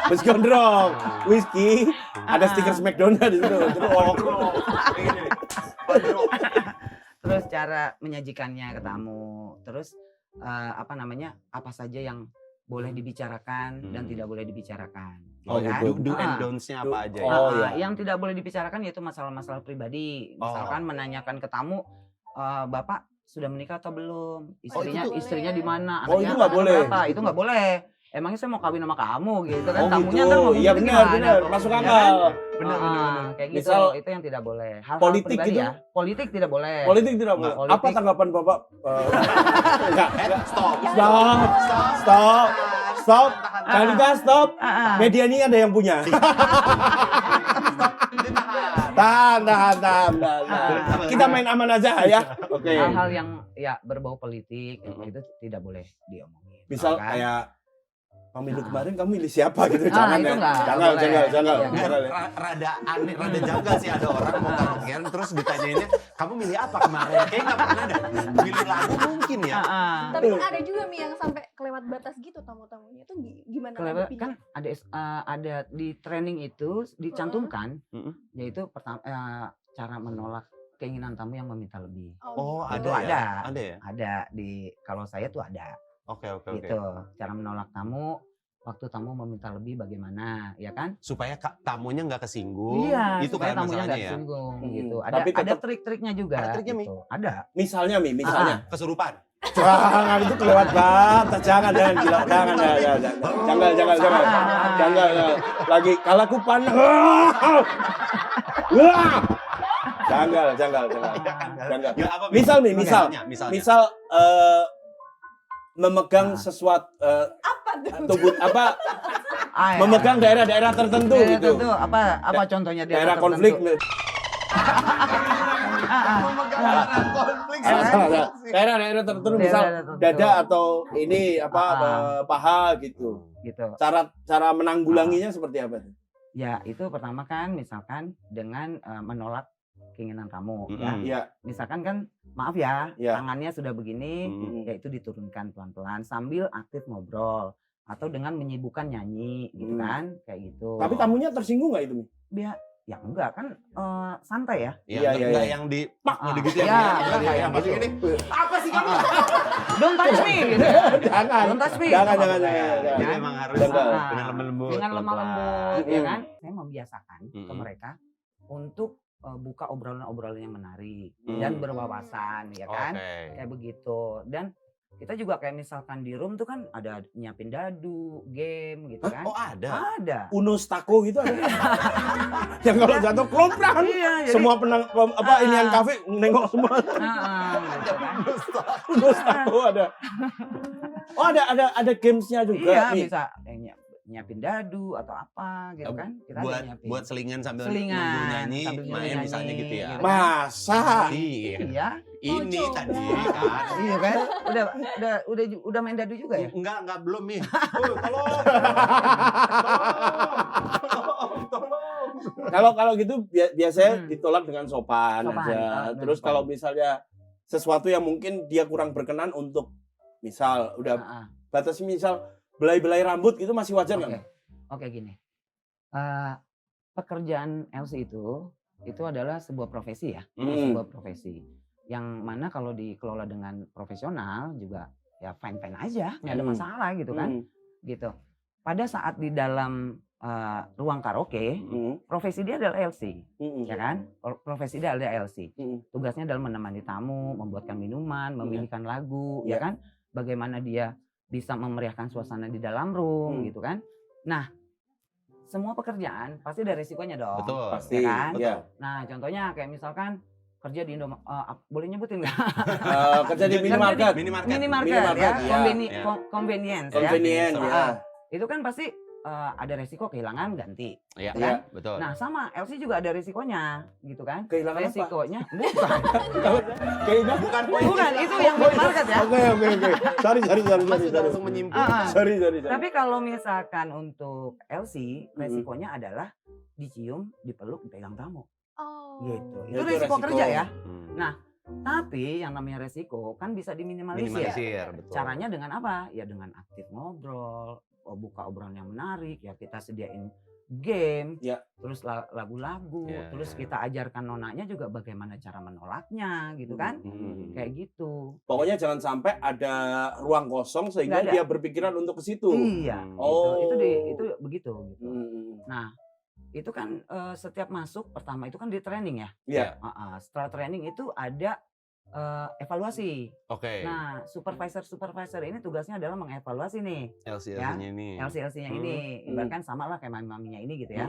B: Whiskey on the rock. Whiskey. Ada stiker Smackdown di situ.
D: Terus cara menyajikannya ke tamu, terus apa saja yang boleh dibicarakan dan tidak boleh dibicarakan.
B: Oh,
D: ya kan?
B: gitu.
C: Do and don'ts-nya apa aja?
B: Oh, iya.
D: Yang tidak boleh dibicarakan yaitu masalah-masalah pribadi. Misalkan menanyakan ke tamu, Bapak sudah menikah atau belum? Istrinya
A: itu
D: istrinya di mana?
B: Oh,
D: Anaknya
B: itu nggak
D: anak
B: boleh.
D: berapa? Itu nggak boleh. Emangnya saya mau kawin sama kamu gitu kan?
B: Oh,
D: Tamunya
B: gitu.
D: ntar ngomong
B: Iya,
D: gitu
B: benar,
D: gimana
B: benar.
D: tuh?
B: Masuk
D: Ya
B: akal.
D: kan?
C: Benar.
D: Kayak gitu,
B: Misal
D: itu yang tidak boleh. Hal-hal
B: politik
D: pribadi
B: gitu?
D: ya. Politik tidak boleh.
B: Politik tidak boleh.
D: Politik.
B: Apa tanggapan Bapak? Enggak.
C: Stop.
B: Stop. Kalika stop.
D: Ah, ah.
B: Media ini ada yang punya. Tahan. Kita main aman aja ya. Oke.
D: Hal-hal yang ya berbau politik itu tidak boleh diomongin.
B: Misal
D: Kan?
B: kayak pemilu kemarin kamu milih siapa gitu, jangan
D: itu
B: ya.
D: nggak
B: Jangan.
D: boleh.
B: Jangan.
C: Rada aneh, rada janggal sih ada orang mau karaokean terus ditanyainnya, kamu milih apa kemarin? Kayaknya nggak pernah ada. Milih lagu mungkin ya.
A: Tapi kan ada juga Mi yang sampai kelewat batas gitu tamu-tamunya tuh gimana?
D: Kelewat
A: ngadepinnya?
D: kan ada di training itu dicantumkan yaitu pertama cara menolak keinginan tamu yang meminta lebih.
C: Oh,
D: Itu
C: ada ya?
D: ada.
C: Ada ya?
D: Ada kalau saya tuh ada.
C: Oke.
D: Gitu. Cara menolak tamu waktu tamu meminta lebih bagaimana, ya kan?
C: Supaya tamunya nggak kesinggung.
D: Iya,
C: Itu
D: supaya
C: kan
D: tamunya
C: masalahnya
D: nggak
C: ya.
D: kesinggung gitu.
B: Tapi
D: Ada
B: tetap-
D: trik-triknya juga.
C: Ada triknya, Mi?
D: gitu. Ada.
B: Misalnya misalnya.
C: Kesurupan.
B: Jangan, itu kelewat banget. Jangan gila. Jangan. Lagi kalau aku panas. Jangan.
C: Ya, apa, Mi?
B: Misal
C: Misalnya.
B: misal memegang sesuatu
A: Apa tuh?
B: tubuh apa
D: Ya.
B: memegang daerah-daerah tertentu
D: Daerah
B: gitu.
D: tertentu, apa contohnya
B: Daerah konflik.
C: konflik.
B: Daerah-daerah tertentu misal
D: Daerah tertentu.
B: dada atau ini paha gitu.
D: Gitu.
B: Cara menanggulanginya seperti apa?
D: Ya, itu pertama kan misalkan dengan menolak keinginan kamu ya.
B: Iya.
D: Misalkan kan maaf ya,
B: Iya.
D: tangannya sudah begini, ya itu diturunkan pelan-pelan sambil aktif ngobrol atau dengan menyibukkan nyanyi gitu kan, kayak gitu.
B: Tapi tamunya tersinggung nggak itu?
D: Ya enggak kan santai ya.
B: Iya.
C: Enggak yang di pak mau digituin.
D: Iya,
C: Enggak
D: kayak
C: yang masuk
D: gitu.
C: ini. Apa sih kamu?
D: Don't touch me gitu.
B: Jangan.
D: Don't touch me.
B: Jangan.
C: Jadi emang harus
B: Jangan.
C: dengan lemah lembut.
D: Dengan lemah lembut ya kan. Saya membiasakan ke
C: Mm-mm.
D: mereka untuk buka obrolan-obrolan yang menarik dan berwawasan ya kan.
C: Oke.
D: Kayak begitu. Dan kita juga kayak misalkan di room tuh kan ada nyiapin dadu, game gitu kan.
C: Oh, ada.
D: Ada.
B: Uno stako gitu ada. Yang kalau jatuh keloprak.
D: Iya, jadi
B: Semua inian kafe nengok semua.
D: gitu kan.
B: Uno stako ada. Oh ada gamesnya juga.
D: Iya,
B: nih.
D: bisa nyiapin dadu atau apa gitu kan. Kita ada nyiapin.
C: buat selingan sambil
D: Selingan,
C: nyanyi,
D: sambil
C: main
D: nyanyi,
C: misalnya gitu ya.
D: gitu.
B: Masa?
C: Iya.
D: Iya.
C: Ini
A: Oh,
C: tadi
A: coba.
C: kan.
D: Iya kan? Udah main dadu juga ya?
C: Enggak belum nih. Tolong.
B: Kalau gitu biasanya ditolak dengan sopan
D: Sopan,
B: aja.
D: dengan
B: Terus
D: sopan.
B: kalau misalnya sesuatu yang mungkin dia kurang berkenan untuk misal udah
D: Heeh.
B: batas misal belai-belai rambut gitu masih wajar
D: Oke.
B: nggak?
D: Oke gini. Pekerjaan LC itu adalah sebuah profesi ya. Sebuah profesi. Yang mana kalau dikelola dengan profesional juga ya fine-fine aja, nggak ada masalah gitu kan. Gitu. Pada saat di dalam ruang karaoke, profesi dia adalah LC, ya kan? Profesi dia adalah LC. Tugasnya adalah menemani tamu, membuatkan minuman, memilihkan lagu, ya kan? Bagaimana dia bisa memeriahkan suasana di dalam room, gitu kan? Nah, semua pekerjaan pasti ada resikonya dong.
C: Betul.
B: Pasti.
D: Ya kan?
B: Ya.
D: Nah, contohnya kayak misalkan kerja di boleh nyebutin nggak?
B: Kerja di minimarket.
C: Minimarket.
D: Minimarket ya,
B: ya.
D: convenience ya.
B: Convenient ya.
D: Itu kan pasti ada resiko kehilangan ganti.
C: Iya,
D: Ya.
C: betul.
D: Nah sama LC juga ada resikonya gitu kan.
B: Kehilangan apa?
D: Resikonya bukan.
B: Kayaknya
C: Bukan poin.
D: Bukan itu yang minimarket ya.
B: Oke. Sorry.
C: Mas sudah langsung menyimpulkan.
B: Sorry.
D: Tapi kalau misalkan untuk LC resikonya adalah dicium, dipeluk, dipegang tamu.
A: Oh.
D: Gitu.
B: Ya,
D: Itu
B: itu
D: resiko
B: resiko.
D: kerja ya.
C: Hmm.
D: Nah, tapi yang namanya resiko kan bisa diminimalisir.
C: Minimalisir, betul.
D: Caranya dengan apa? Ya dengan aktif ngobrol, buka obrolan yang menarik, ya kita sediain game,
B: Ya.
D: terus lagu-lagu,
C: Ya,
D: terus
C: ya.
D: kita ajarkan nonanya juga bagaimana cara menolaknya, gitu kan? Kayak gitu.
B: Pokoknya jangan sampai ada ruang kosong sehingga
D: Nggak ada.
B: dia berpikiran untuk ke situ.
D: Iya,
B: Oh.
D: itu begitu. Gitu.
B: Hmm.
D: Nah, itu kan setiap masuk pertama itu kan di training ya.
B: Iya.
D: Setelah training itu ada evaluasi.
C: Oke.
D: Nah, supervisor ini tugasnya adalah mengevaluasi nih
C: LC-nya ini.
D: LC-nya ini. Ibaratkan sama lah kayak mami-maminya ini gitu ya.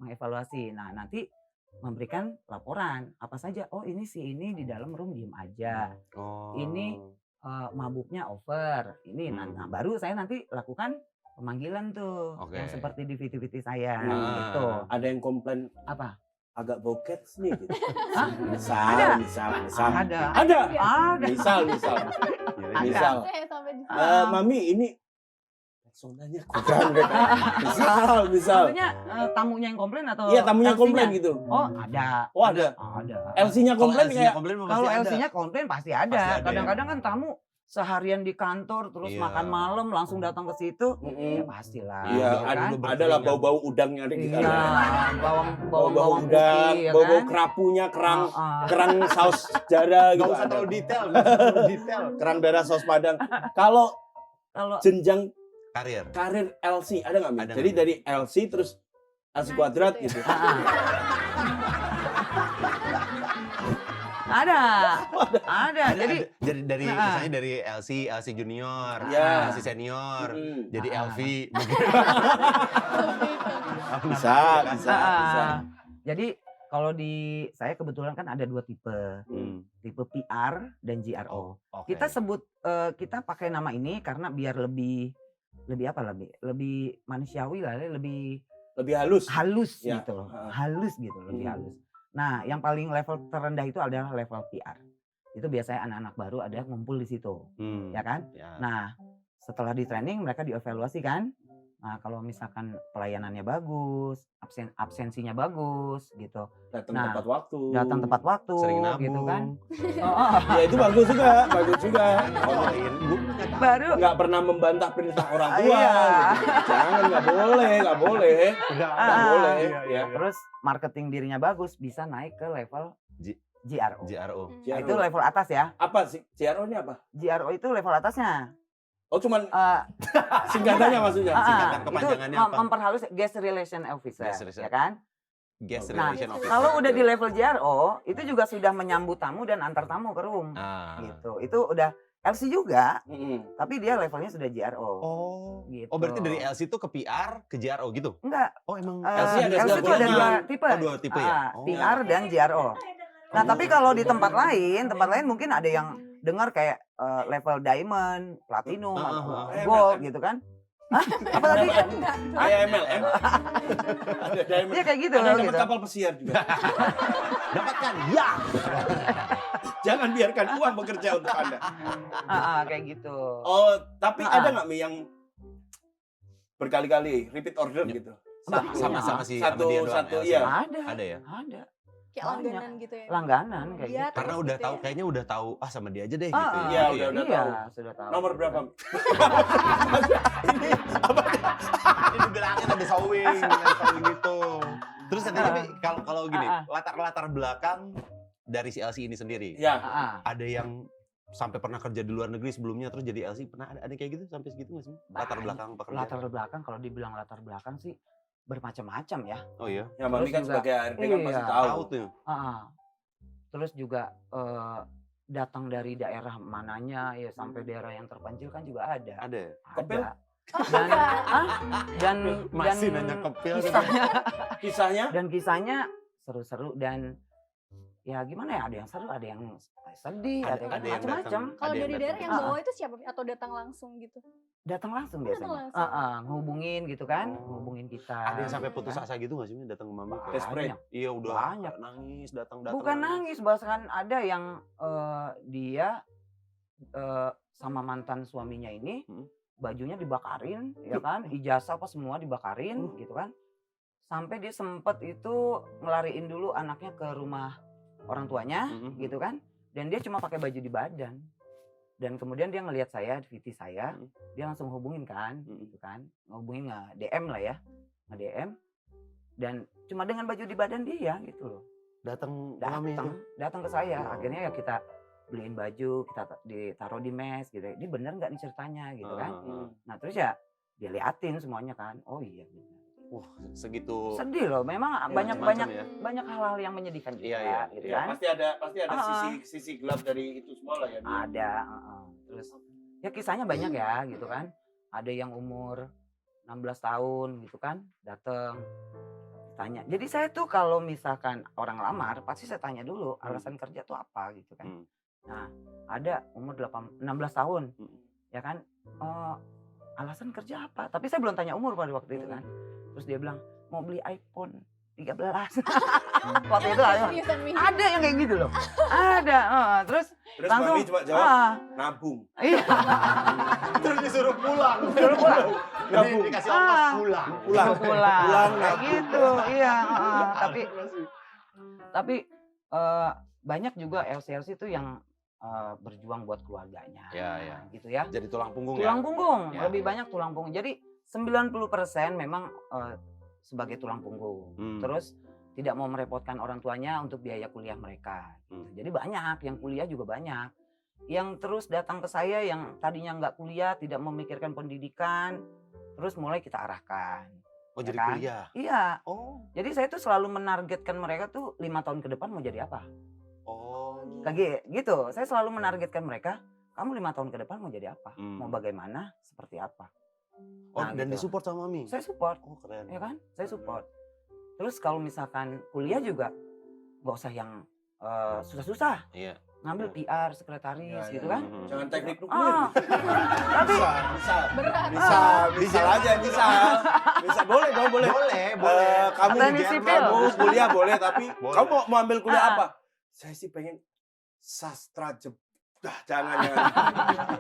D: Mengevaluasi. Nah, nanti memberikan laporan apa saja. Oh, ini si ini di dalam room diem aja.
C: Oh.
D: Ini mabuknya over. Ini nah baru saya nanti lakukan pemanggilan tuh
C: Oke.
D: yang seperti di VT-VT saya
B: Hmm.
D: gitu.
B: Ada yang komplain
D: Apa?
B: agak bokeh nih gitu.
D: Hah?
B: Misal.
D: Ada.
B: Ada.
D: Ada.
B: Misal. Misal.
A: Saya sampai di
B: Mami ini personanya kurang deh. Misal.
D: Maksudnya tamunya yang komplain atau
B: Iya, tamunya
D: LC-nya?
B: komplain gitu.
D: Oh, ada.
B: Oh, ada.
D: Ada.
B: LC-nya komplain kayak
D: Kalau LC-nya komplain pasti
C: Pasti ada
D: ada.
C: ya.
D: Kadang-kadang kan tamu seharian di kantor terus
C: Iya.
D: makan malam langsung datang ke situ. Ya
B: Mm-mm.
D: pastilah.
B: Iya,
D: ya kan?
B: ada lah bau-bau udangnya di
D: Iya,
B: sana.
D: bawang
B: Bau-bau udang,
D: putih ya
B: bau-bau
D: kan.
B: kerapunya, kerang
D: Heeh.
B: saus jara
C: Gak
B: gitu.
C: usah
B: ada.
C: terlalu detail, gak usah terlalu detail.
B: Kerang darah saus padang. Kalau
D: Kalau
B: jenjang
C: Karir.
B: karir LC ada nggak? Mi?
C: Ada
B: Jadi
C: nggak, Mi?
B: dari LC terus LC kuadrat gitu.
D: ada. Jadi
C: Jadi dari
D: Nah.
C: misalnya dari LC junior,
B: Ya.
C: LC senior,
B: Mm.
C: jadi
D: Ah.
C: LV.
B: Bisa.
D: Jadi kalau di saya kebetulan kan ada 2 tipe. Tipe PR dan GRO.
C: Oke.
D: Kita sebut kita pakai nama ini karena biar lebih manusiawi lah, lebih
B: Lebih halus.
D: halus
B: Ya.
D: gitu loh.
B: Heeh.
D: Halus gitu, lebih halus. Nah, yang paling level terendah itu adalah level PR. Itu biasanya anak-anak baru ada yang ngumpul di situ, ya kan?
C: Ya.
D: Nah, setelah di training mereka dievaluasi kan. Nah, kalau misalkan pelayanannya bagus, absensinya bagus gitu.
B: Datang
D: Nah,
B: tepat waktu.
D: Datang tepat waktu
C: Sering nabung.
D: gitu kan. Oh,
B: Ya itu bagus juga.
D: baru
B: Nggak pernah membantah perintah orang tua.
D: Iya.
B: Gitu. Jangan, nggak boleh. Nggak boleh. Ya.
D: terus marketing dirinya bagus bisa naik ke level GRO.
C: GRO.
D: Nah, itu level atas ya.
B: Apa sih? CRO ini apa?
D: GRO itu level atasnya.
B: Oh cuman
D: Eh,
B: singkatannya maksudnya.
C: Singkatan
D: itu
C: kepanjangannya apa?
D: memperhalus guest relation officer,
C: Guest relation.
D: ya kan?
C: Guest
D: Nah,
C: relation officer.
D: kalau udah di level GRO, itu juga sudah menyambut tamu dan antar tamu ke room. Gitu. Itu udah LC juga, tapi dia levelnya sudah GRO. Gitu.
C: Oh, berarti dari LC itu ke PR, ke GRO gitu?
D: Enggak.
C: Oh, emang
B: LC ada
D: LC itu ada
B: golongan.
D: 2 tipe.
C: Oh, 2 tipe ya? Oh.
D: PR dan GRO. Nah, tapi kalau di tempat lain mungkin ada yang dengar kayak level diamond, platinum, atau gold gitu kan. Apa tadi?
B: Kayak MLM. Ada MLM.
D: Iya kayak gitu
B: Ada
D: loh.
B: dapat
D: Gitu.
B: kapal pesiar juga.
C: Dapatkan, ya.
B: Jangan biarkan uang bekerja untuk Anda.
D: Kayak gitu.
B: Oh, tapi
D: Ah.
B: ada nggak Mi yang berkali-kali repeat order gitu?
C: Sama-sama sih sama
B: Satu-
C: dia doang.
B: satu,
C: Elsie.
B: iya.
C: Ada ya?
D: Ada.
A: Kayak
D: Banyak.
A: langganan gitu ya.
D: Langganan kayak
A: Iya,
D: gitu.
C: Karena
A: terus
C: udah
A: gitu
C: tahu,
A: ya.
C: kayaknya udah tahu sama dia aja deh
D: Ah,
C: gitu.
B: Iya,
C: Gitu ya.
B: udah
D: iya,
B: tahu.
D: sudah tahu.
B: Nomor berapa?
C: Ini dibilangin ada sewing gitu. Terus katanya Mi, kalau gini, latar belakang dari si Elsie ini sendiri.
B: Ya.
C: Ada yang sampai pernah kerja di luar negeri sebelumnya terus jadi Elsie, pernah ada kayak gitu sampai segitu nggak sih? Latar
D: Banyak.
C: belakang pekerjaan.
D: Latar belakang kalau dibilang latar belakang sih bermacam-macam ya.
C: Oh iya.
B: Ya, Mami
D: Terus
B: kan
D: juga-
B: sebagai ART kan pasti
D: Iya.
B: tahu.
C: Tahu tuh.
D: Terus juga datang dari daerah mananya ya sampai daerah yang terpencil kan juga ada.
C: Ada.
B: Kepil?
D: Dan
C: Masih
D: dan
C: nanya kepil.
B: Kisahnya?
D: dan kisahnya seru-seru dan ya gimana ya, ada yang seru, ada yang sedih, ada yang
C: Ada yang
D: macam-macam.
C: datang.
A: Kalau
C: Ada yang
A: dari daerah
C: datang.
A: yang bawa itu siapa atau datang langsung gitu?
D: Datang langsung
A: Oh, datang
D: biasanya.
A: langsung.
D: Ngehubungin gitu kan,
C: Oh.
D: ngehubungin kita.
C: Ada yang sampai putus
D: kan.
C: asa gitu nggak sih Mi, datang ke Mami? Kayak,
B: Desperate.
D: Banyak.
C: iya udah
D: Banyak.
C: nangis datang.
D: Bukan nangis, bahkan ada yang dia sama mantan suaminya ini bajunya dibakarin, ya kan, ijazah apa semua dibakarin, gitu kan, sampai dia sempet itu ngelariin dulu anaknya ke rumah orang tuanya, gitu kan, dan dia cuma pakai baju di badan, dan kemudian dia ngelihat saya, VT saya, dia langsung hubungin kan, gitu kan, ngehubungin DM lah ya, nge-DM, dan cuma dengan baju di badan dia, gitu loh.
C: Datang ke Mami itu.
D: datang ke saya.
C: Oh.
D: Akhirnya ya kita beliin baju, kita ditaruh di mes gitu. Ini bener nggak nih ceritanya gitu kan. Nah terus ya dia liatin semuanya kan. Oh iya bener.
C: Wah, segitu.
D: Sedih loh. Memang banyak
C: macam-macam ya.
D: banyak hal-hal yang menyedihkan juga
C: Iya,
D: gitu
B: Ya,
D: kan.
B: pasti ada sisi gelap dari itu semua lah ya. Mi.
D: Ada. Terus ya kisahnya banyak ya gitu kan. Ada yang umur 16 tahun gitu kan datang tanya. Jadi saya tuh kalau misalkan orang lamar pasti saya tanya dulu alasan kerja tuh apa gitu kan. Nah, ada umur 16 tahun. Ya kan? Alasan kerja apa? Tapi saya belum tanya umur pada waktu itu kan. Terus dia bilang mau beli iPhone 13. Waktu itu
A: Seriusan, Mi?
D: ada yang kayak gitu loh. Ada. Terus
B: Terus
D: langsung
B: Mami cuma jawab nabung.
D: Iya.
C: Terus disuruh pulang.
D: Disuruh pulang.
C: Nabung. Dikasih ongkos pulang.
B: Pulang.
D: Pulang.
B: Pulang,
D: Kayak
B: nabung.
D: gitu. Iya. Tapi banyak juga LC itu yang berjuang buat keluarganya.
C: Iya.
D: Gitu ya.
C: Jadi tulang punggung
D: Tulang
C: ya.
D: punggung,
C: Ya.
D: lebih banyak tulang punggung. Jadi 90% memang sebagai tulang punggung. Terus tidak mau merepotkan orang tuanya untuk biaya kuliah mereka. Jadi banyak yang kuliah juga banyak. Yang terus datang ke saya yang tadinya nggak kuliah, tidak memikirkan pendidikan, terus mulai kita arahkan.
C: Oh,
D: Ya
C: jadi
D: kan?
C: kuliah.
D: Iya.
C: Oh.
D: Jadi saya tuh selalu menargetkan mereka tuh 5 tahun ke depan mau jadi apa.
C: Oh.
D: Kayak gitu. Saya selalu menargetkan mereka, kamu 5 tahun ke depan mau jadi apa? Mau bagaimana? Seperti apa?
C: Oh,
D: Nah,
C: dan
D: gitu.
C: disupport sama Mami.
D: Saya support.
C: Oh, keren.
D: Ya kan? Saya support. Terus kalau misalkan kuliah juga nggak usah yang susah-susah.
C: Iya.
D: Ngambil PR, sekretaris gitu kan.
B: Jangan teknik nuklir.
D: Tapi
B: Bisa.
A: Berat.
B: Bisa aja, bisa. Bisa, boleh dong, boleh.
C: Boleh.
B: Kamu
D: Teknik sipil.
B: kamu kuliah boleh, tapi
C: Boleh.
B: kamu mau ambil kuliah apa? Saya sih pengen sastra jangan.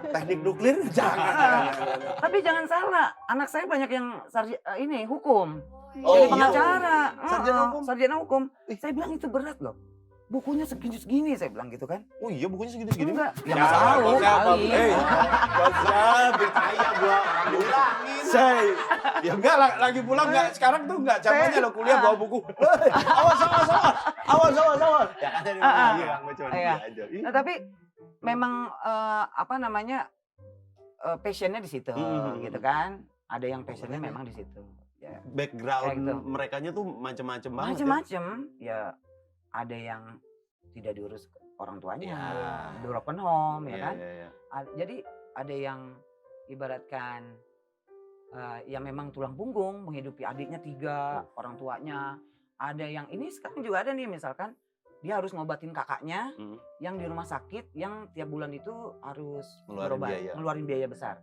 B: Teknik nuklir jangan.
D: tapi jangan salah, anak saya banyak yang hukum.
B: Oh,
D: Jadi
B: iya.
D: pengacara.
C: Sarjana hukum.
D: Sarjana hukum. Saya bilang itu berat loh. Bukunya segini-segini saya bilang gitu kan.
C: Oh iya, bukunya segitu-segitu.
D: Enggak, ya
B: Ya,
D: nggak tahu
B: bos siapa?
D: kali.
B: Bos siapa?
C: Percaya gua bilangin.
B: Saya ya enggak lagi pulang enggak sekarang tuh enggak zamannya lo kuliah bawa buku. Hei, awas.
C: Ya kan tadi bilang gua cuma
D: Iya.
C: dia aja.
D: Nah, tapi memang passionnya di situ gitu kan. Ada yang passionnya memang di situ. Ya.
C: Background
D: Kayak gitu.
C: merekanya tuh macam-macam banget.
D: Macem-macem ya. Ada yang tidak diurus orang tuanya,
C: Ya.
D: broken home ya kan.
C: Iya.
D: Jadi ada yang ibaratkan yang memang tulang punggung menghidupi adiknya 3, orang tuanya. Ada yang ini sekarang juga ada nih misalkan dia harus ngobatin kakaknya yang di rumah sakit yang tiap bulan itu harus
C: Ngeluarin biaya.
D: ngeluarin biaya besar.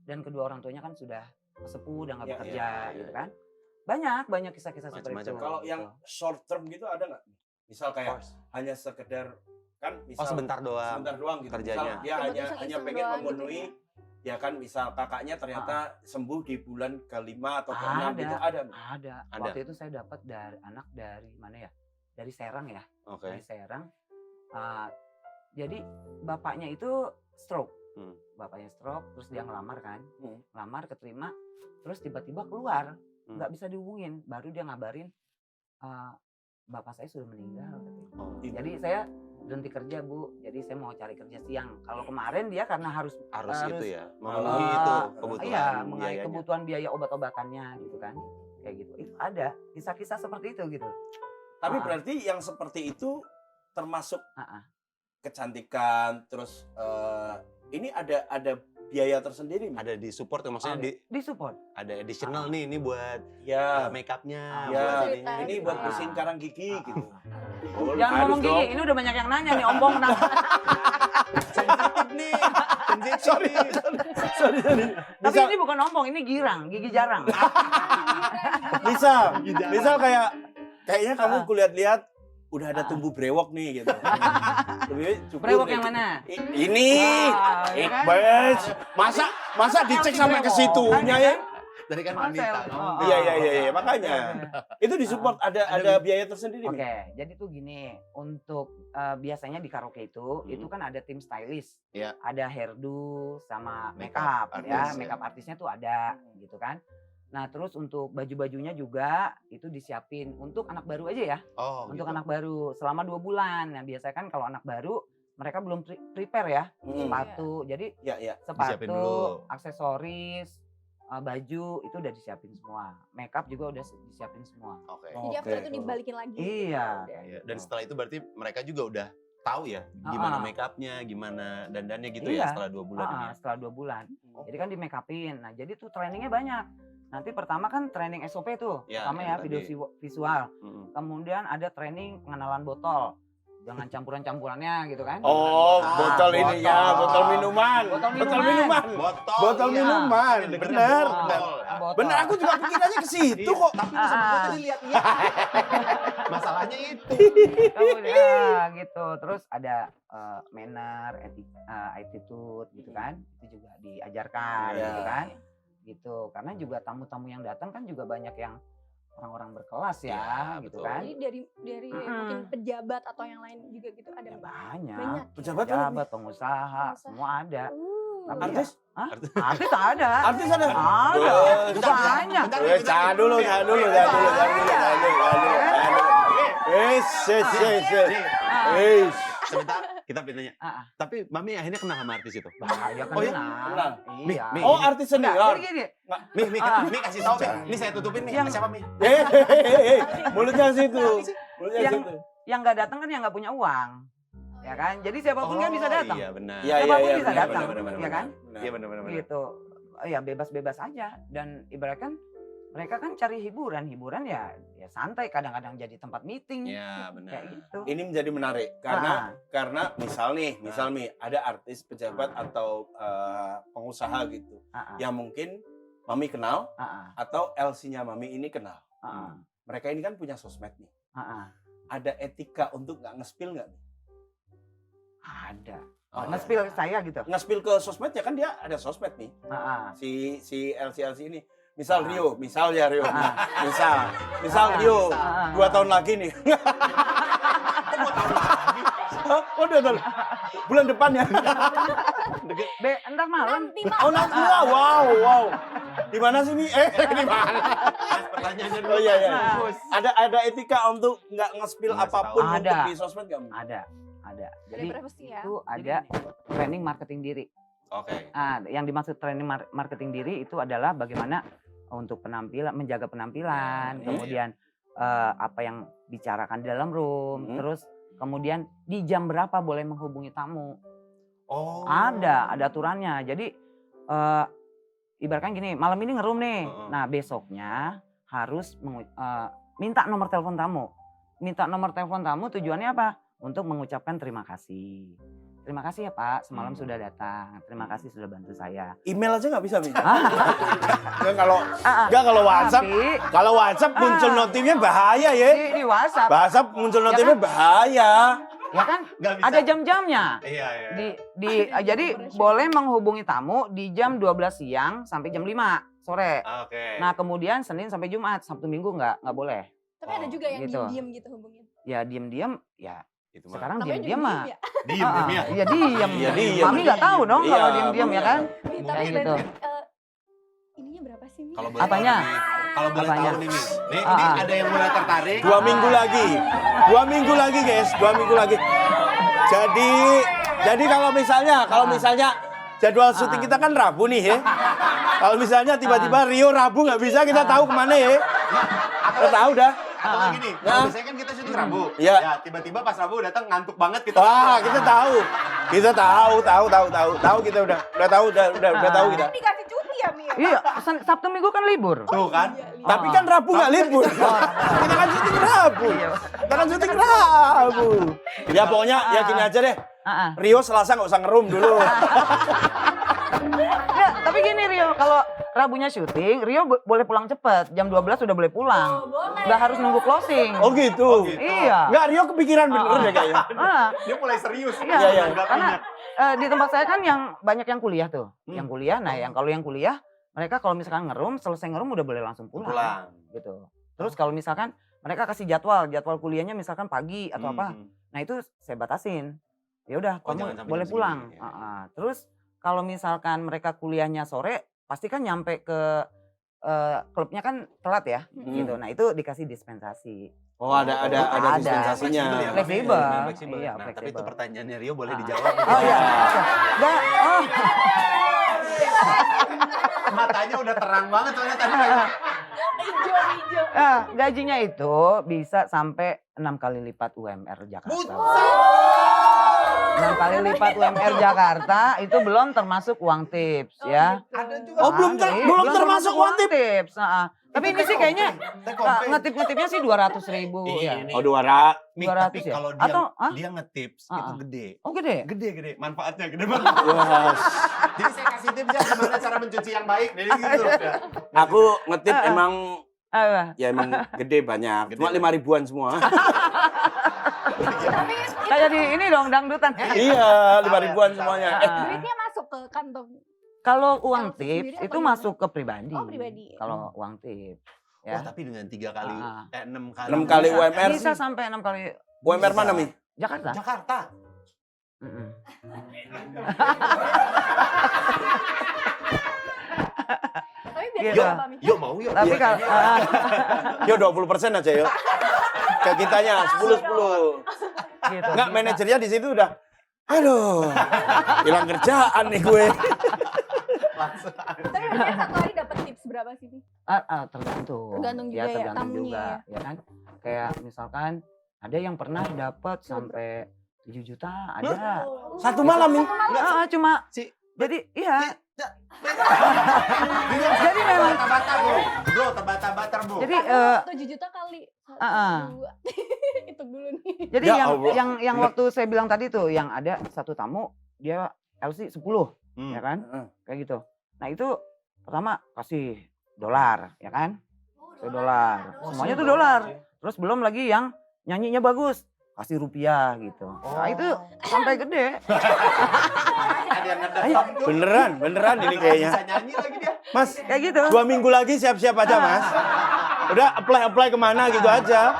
D: Dan kedua orang tuanya kan sudah sepuh udah nggak
B: Iya,
D: bekerja
C: iya,
D: gitu
C: iya.
D: kan. Banyak kisah-kisah seperti
C: Macam-macam.
D: itu.
B: Kalau
D: gitu.
B: yang short term gitu ada nggak? Misal kayak hanya sekedar kan misal
C: sebentar doang.
B: sebentar doang gitu.
C: kerjanya.
B: Misal dia
A: Cuma
B: hanya
A: iseng-iseng
B: pengen
A: doang gitu
B: memenuhi ya kan misal kakaknya ternyata sembuh di bulan ke-5 atau ke-6
D: Ada.
B: gitu ada.
D: Ada.
C: Ada.
D: Waktu itu saya dapat dari anak dari mana ya? Dari Serang ya.
C: Oke.
D: Dari Serang. Jadi bapaknya itu stroke.
C: Hmm.
D: Bapaknya stroke, terus dia ngelamar kan.
B: Hmm.
D: Ngelamar, keterima, terus tiba-tiba keluar.
C: Hmm.
D: Nggak bisa dihubungin. Baru dia ngabarin, bapak saya sudah meninggal. Katanya.
C: Oh,
D: Jadi saya berhenti kerja, Bu. Jadi saya mau cari kerja siang. Kalau kemarin dia karena harus
C: harus itu ya,
D: eh,
C: memenuhi itu kebutuhan
D: iya, mengenai
C: biayanya.
D: kebutuhan biaya obat-obatannya gitu kan. Kayak gitu. Itu ada kisah-kisah seperti itu gitu.
B: Tapi
D: Ah.
B: berarti yang seperti itu termasuk
D: Ah.
B: kecantikan terus ini ada biaya tersendiri.
C: Ada di support maksudnya
D: Ada. Disupport.
C: ada additional nih, ini buat
B: Ya.
C: make upnya,
B: Ya,
C: buat
A: cerita
B: ini
A: gitu.
B: buat bersihin karang gigi gitu. Oh,
D: Jangan
B: harus
D: ngomong
B: dong.
D: gigi, ini udah banyak yang nanya nih, Ombong kenapa?
C: sensitif nih, sensitif
B: Sorry,
C: nih.
B: sorry.
D: Tapi
B: Misal,
D: ini bukan ombong, ini girang, gigi jarang.
B: misal kayaknya kamu
D: Ah.
B: kulihat-lihat udah ada
D: Ah.
B: tumbuh brewok nih gitu. Lebih baik cukur
D: Brewok
B: kayak
D: yang
B: gitu.
D: mana?
B: Ini,
D: Ya kan?
B: Bes. Masa dicek sampai ke situnya ya?
C: Tadi kan
D: Oh,
C: wanita.
D: saya-
C: kamu
D: oh,
B: Iya, makanya. Itu disupport ada biaya tersendiri.
D: Oke,
B: Mi?
D: jadi tuh gini, untuk biasanya di karaoke itu kan ada tim stylist,
C: Iya.
D: ada hairdo sama
C: Makeup
D: makeup
C: artis,
D: ya,
C: ya.
D: makeup artisnya tuh ada gitu kan. Nah terus untuk baju-bajunya juga itu disiapin untuk anak baru aja ya,
C: Oh,
D: untuk
C: gitu.
D: anak baru selama 2 bulan. Nah biasanya kan kalau anak baru mereka belum prepare ya, sepatu, jadi
B: Ya.
C: Disiapin
D: sepatu,
C: dulu.
D: aksesoris, baju itu udah disiapin semua, makeup juga udah disiapin semua.
C: Oke.
A: Jadi after itu dibalikin lagi.
D: Iya.
C: Iya, dan setelah itu berarti mereka juga udah tahu ya gimana make upnya, gimana dandannya gitu ya
D: Iya.
C: setelah 2 bulan ini. Ya?
D: Setelah 2 bulan. Jadi kan di make upin. Nah, jadi tuh trainingnya banyak. Nanti pertama kan training SOP tuh.
C: Ya,
D: Pertama
C: yang
D: ya video
C: tadi.
D: visual.
C: Mm-mm.
D: Kemudian ada training pengenalan botol. Jangan campuran-campurannya gitu kan.
B: Oh,
D: Ah,
B: botol ini ya, botol minuman.
D: Botol
B: Botol
D: minuman.
B: minuman. Botol
C: iya.
B: minuman,
C: Ini deketnya
B: bener.
C: botol, ya.
D: Botol.
B: Bener, aku juga pikirannya ke situ
C: Iya,
B: kok.
C: tapi lu sama gue tadi lihat-lihat. Masalahnya itu.
D: Kemudian gitu. Terus ada manner, attitude gitu kan. Itu juga diajarkan
B: Iya.
D: gitu kan. Gitu. Karena juga tamu-tamu yang datang kan juga banyak yang orang-orang berkelas ya,
C: Iya,
D: gitu
C: betul.
D: kan.
A: Jadi dari mungkin pejabat atau yang lain juga gitu ada.
D: Ya banyak.
A: Banyak.
B: Pejabat apa?
D: Pejabat, pengusaha, semua ada. Tapi
B: Artis?
D: Hah? Artis ada.
B: Artis ada?
D: Ada.
C: Bentar,
D: Banyak.
C: bentar.
B: Jangan dulu.
C: Nih, sebentar kita pinanya.
D: Ah,
C: Tapi Mami akhirnya kenal sama artis itu.
D: bahaya kan.
C: Oh iya?
B: Kenal.
D: Iya.
C: Mi,
B: Oh, artis
D: Enggak,
B: senior.
D: jadi gini.
C: Mi kasih tahu Mi. Ini saya tutupin Mi.
D: Yang-
C: Siapa Mi?
B: Mulutnya situ. Mulutnya
D: Yang-
B: situ.
D: Yang nggak datang kan yang nggak punya uang. Ya kan? Jadi siapapun kan bisa datang.
C: Iya benar.
D: Siapapun bisa datang,
B: benar,
D: ya kan?
C: Iya benar.
D: Gitu. Ya bebas-bebas aja dan ibaratkan mereka kan cari hiburan ya santai, kadang-kadang jadi tempat meeting.
C: Iya benar.
D: Kayak gitu.
B: Ini menjadi menarik karena misal nih ada artis, pejabat atau pengusaha gitu yang mungkin Mami kenal atau LC-nya Mami ini kenal. Mereka ini kan punya sosmed nih. Ada etika untuk nggak nge-spill nggak?
D: Ada.
B: Oh,
D: Nge-spill saya gitu.
B: Nge-spill ke sosmed ya kan dia ada sosmed nih. Si LC ini. Misal Rio, misal ya Rio. Misal Rio 2 tahun lagi nih. Oh, 2 tahun. Bulan depan ya.
D: Entar malam.
A: Nanti Mak.
B: Oh, nanti ya. Wow. Di mana sih Mi? Di mana?
C: Pertanyaannya dulu.
B: Oh iya.
D: Bagus.
B: Ada etika untuk nggak nge-spill
C: Nggak
B: apapun
D: tahu.
B: untuk
D: Ada.
B: di sosmed nggak? Mi?
D: Ada.
A: Ada
D: Jadi
A: privacy ya.
D: itu ada training marketing diri.
C: Oke.
D: Yang dimaksud training marketing diri itu adalah bagaimana untuk penampilan, menjaga penampilan, kemudian apa yang bicarakan di dalam room, terus kemudian di jam berapa boleh menghubungi tamu.
C: Oh.
D: Ada aturannya. Jadi ibaratkan gini, malam ini ngeroom nih. Nah, besoknya harus minta nomor telepon tamu. Minta nomor telepon tamu tujuannya apa? Untuk mengucapkan terima kasih. terima kasih ya Pak, semalam sudah datang. Terima kasih sudah bantu saya.
B: Email aja nggak bisa, Mi?
D: Ah,
B: Nggak, kalau WhatsApp,
D: tapi
B: kalau WhatsApp muncul notifnya bahaya ya.
D: di WhatsApp,
B: WhatsApp muncul notifnya bahaya.
D: ya kan
C: Nggak bisa.
D: ada jam-jamnya.
C: Iya, iya.
D: Jadi boleh menghubungi tamu di jam 12 siang sampai jam 5 sore.
C: Oke.
D: Nah kemudian Senin sampai Jumat, Sabtu Minggu nggak boleh.
A: Tapi ada juga yang
D: gitu.
A: diem-diem gitu hubungin.
D: Ya diam-diam, ya
C: Itu mah.
D: sekarang
A: Namanya
D: diam-diam
A: juga
D: mah.
A: diem ya.
C: Diem,
D: Ah,
C: ya.
D: Iya diem.
B: Iya, diem.
D: Mami nggak tahu dong
B: Iya,
D: kalau diem-diem ya kan.
A: Mi, tapi
C: Mungkin
D: gitu.
A: ininya berapa sih, Mi?
C: Kalau boleh
D: Apanya?
C: tahu nih, kalau boleh
D: Apanya?
C: tahu nih, Mi. Nih,
D: Ah,
C: ini
D: ah.
C: ada yang mulai tertarik.
B: 2 minggu lagi. 2 minggu lagi, guys. 2 minggu lagi. Jadi kalau misalnya jadwal syuting kita kan Rabu nih ya. Kalau misalnya tiba-tiba Rio Rabu nggak bisa, kita tahu kemana ya. Kita tahu dah.
C: Atau kayak gini,
B: Nah.
C: biasanya kan kita syuting Rabu.
B: Iya.
C: Ya, tiba-tiba pas Rabu datang ngantuk banget kita.
B: Wah, kita tahu. Kita tahu kita udah tahu kita.
A: Dikasih cuti ya, Mi?
D: Iya, Sabtu Minggu kan libur.
C: Tuh kan.
B: Tapi kan Rabu nggak libur. Kita kan syuting Rabu. Kita kan syuting Rabu. Ya pokoknya ya gini aja deh.
D: Ah, ah.
B: Rio Selasa nggak usah ngerum dulu.
D: Ya, tapi gini Rio, kalau Rabunya syuting, Rio boleh pulang cepet. Jam 12 sudah boleh pulang. Nggak harus nunggu closing.
B: Oh gitu.
D: Iya.
B: Nggak, Rio kepikiran bener deh kayaknya.
D: Ah,
C: Dia mulai serius.
D: iya,
B: Iya.
D: karena di tempat saya kan yang banyak yang kuliah tuh. Yang kuliah, nah kalau yang kuliah, mereka kalau misalkan ngerum, selesai ngerum udah boleh langsung pulang. Gitu. Terus kalau misalkan mereka kasih jadwal kuliahnya misalkan pagi atau apa. Nah itu saya batasin. Ya udah,
C: Oh, jangan
D: kamu
C: sampai
D: boleh
C: jam
D: pulang.
C: segini, ya.
D: Terus kalau misalkan mereka kuliahnya sore, pasti kan nyampe ke klubnya kan telat ya, gitu. Nah itu dikasih dispensasi.
B: Oh ada dispensasinya.
D: Fleksibel.
C: Fleksibel.
D: Iya,
C: Nah, tapi itu
D: fleksibel.
C: pertanyaannya Rio boleh
D: Ah.
C: dijawab.
D: Oh iya. Nggak, oh.
C: Matanya udah terang banget soalnya tadi.
A: Hijau.
D: Gajinya itu bisa sampai 6 kali lipat UMR Jakarta. 6 kali lipat UMR Jakarta itu belum termasuk uang tips ya.
C: Ada juga.
B: Oh, belum termasuk uang
D: tips. Tapi ini sih kayaknya ngetip-ngetipnya sih 200.000 ya.
C: Ini.
B: Oh 200.
C: Mik,
D: 200
C: tapi
D: ya?
C: kalau
D: Atau,
C: dia ngetips itu gede.
D: Oh gede.
C: Gede. Manfaatnya gede banget.
B: Wah,
C: Jadi saya kasih tips ya gimana cara mencuci yang baik. Jadi gitu.
B: aku ngetip emang
D: Ah,
B: ya emang gede banyak. Cuma 5 ribuan semua.
D: kayak di ini dong dangdutan.
B: Iya, 5 ribuan semuanya.
A: Duitnya masuk ke kantong.
D: Kalau uang
A: Kalau sendiri
D: tips
A: apa
D: itu
A: gimana?
D: masuk ke pribadi.
A: Oh, pribadi.
D: Kalau uang tips
C: Wah,
D: ya.
C: tapi dengan 6 kali
B: 6 kali
D: Bisa-
B: UMR
D: Bisa
B: sih.
D: sampai 6 kali
B: UMR mana, Mi?
D: Jakarta.
C: Jakarta.
D: Mm-mm.
A: Tapi
D: Gitu.
A: biasanya apa, Mi?
C: Yuk mau yuk.
D: Tapi
C: Iya,
D: kalau
C: kayaknya.
B: Yo 20% aja yo. Ke kitanya 10.
D: gitu.
B: Enggak,
D: bisa.
B: manajernya di situ udah aduh. Hilang kerjaan nih gue.
A: Tapi biasanya satu hari dapat tips berapa sih, Mi?
D: Tergantung.
A: Tergantung juga ya,
D: tergantung
A: tamunya
D: juga, ya kan. Kayak misalkan ada yang pernah dapat sampai 7 juta, ada.
B: Satu malam, Mi.
D: Cuma
C: Si-
D: jadi iya.
C: Jadi
D: memang-
C: terbata-bata, Bro, terbata-bata, Bro.
D: Jadi
A: 7 juta kali 1,
D: Ah,
A: 2. Hitung dulu nih.
D: jadi
B: Ya Allah.
D: yang waktu saya bilang tadi tuh yang ada satu tamu dia LC 10, ya kan? Kayak gitu. Nah, itu pertama kasih dolar, ya kan? $1. Semuanya tuh dolar. Terus belum lagi yang nyanyinya bagus, kasih rupiah gitu. Nah, itu sampai gede.
C: Ada yang ngedep tuh.
B: Beneran ini kayaknya.
C: Bisa nyanyi lagi dia.
B: Mas,
D: Kayak gitu.
B: 2 minggu lagi siap-siap aja, Mas. Udah apply kemana gitu aja.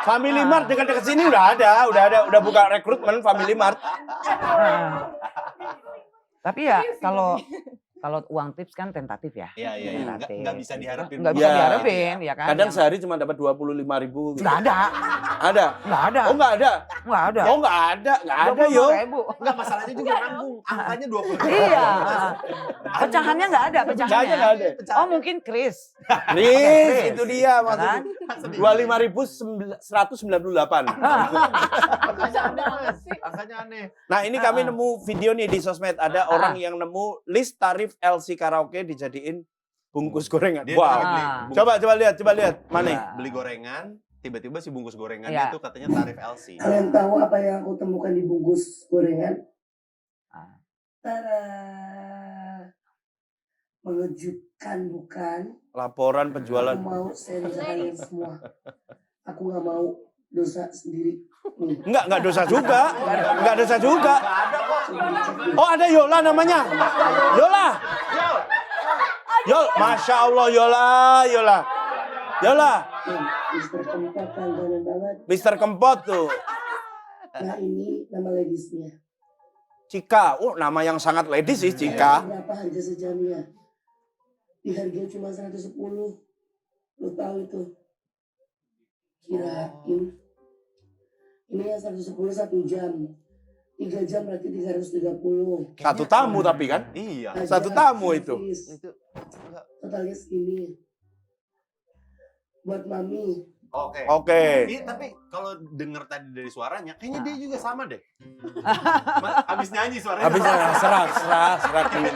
B: Family Mart dekat-dekat sini udah buka rekrutmen Family Mart.
D: Nah. Tapi ya kalau uang tips kan tentatif ya.
C: Iya. Nggak bisa diharapin.
D: Nggak bisa
B: Ya.
D: diharapin ya kan.
B: Kadang
D: Yang-
B: sehari cuma dapat 25.000 gitu.
D: nggak ada.
B: Ada?
D: Nggak ada.
B: Oh, nggak ada.
D: Nggak ada.
B: Oh, nggak ada yo.
D: 25.000.
C: Enggak, masalahnya juga nanggung. Angkanya 20.
D: Iya. Pecahannya nggak ada
B: Pecahannya
D: pecahannya.
B: nggak ada.
D: Oh mungkin Chris.
B: Riz, itu dia
D: Ya kan?
B: maksudnya. 25.198.
C: Angkanya aneh.
B: Nah, ini kami nemu video nih di sosmed. Ada orang yang nemu list tarif LC karaoke dijadiin bungkus gorengan.
C: Dia
B: Wow.
C: tadi beli
D: Ah.
C: bungkus-
B: Coba lihat. Mana?
D: Iya.
C: beli gorengan, tiba-tiba si bungkus gorengannya
D: Iya.
C: itu katanya tarif LC.
E: Kalian tahu apa yang aku temukan di bungkus gorengan? Tada. Mengejutkan bukan?
B: Laporan
E: Aku
B: penjualan.
E: mau share kalian semua. Aku nggak mau dosa sendiri.
B: Enggak dosa juga. Enggak dosa juga. Oh, ada Yola namanya. Yola. Masya Allah Yola.
E: Mister Kempot langganan banget.
B: Mister Kempot tuh.
E: Nah ini nama ladiesnya.
B: Cika. Oh, nama yang sangat ladies sih Cika.
E: Berapa harga sejamnya? Dihargai cuma 110. Lu tahu itu? Kirain. Ini yang 110 1 jam. 3 jam berarti 330.
B: Satu tamu tapi kan?
C: Iya.
B: Satu tamu itu.
E: Totalnya segini. Buat mami.
B: Oke.
C: Tapi kalau denger tadi dari suaranya, kayaknya dia juga sama deh. Habis nyanyi suaranya.
B: Habis serak.
C: Kayaknya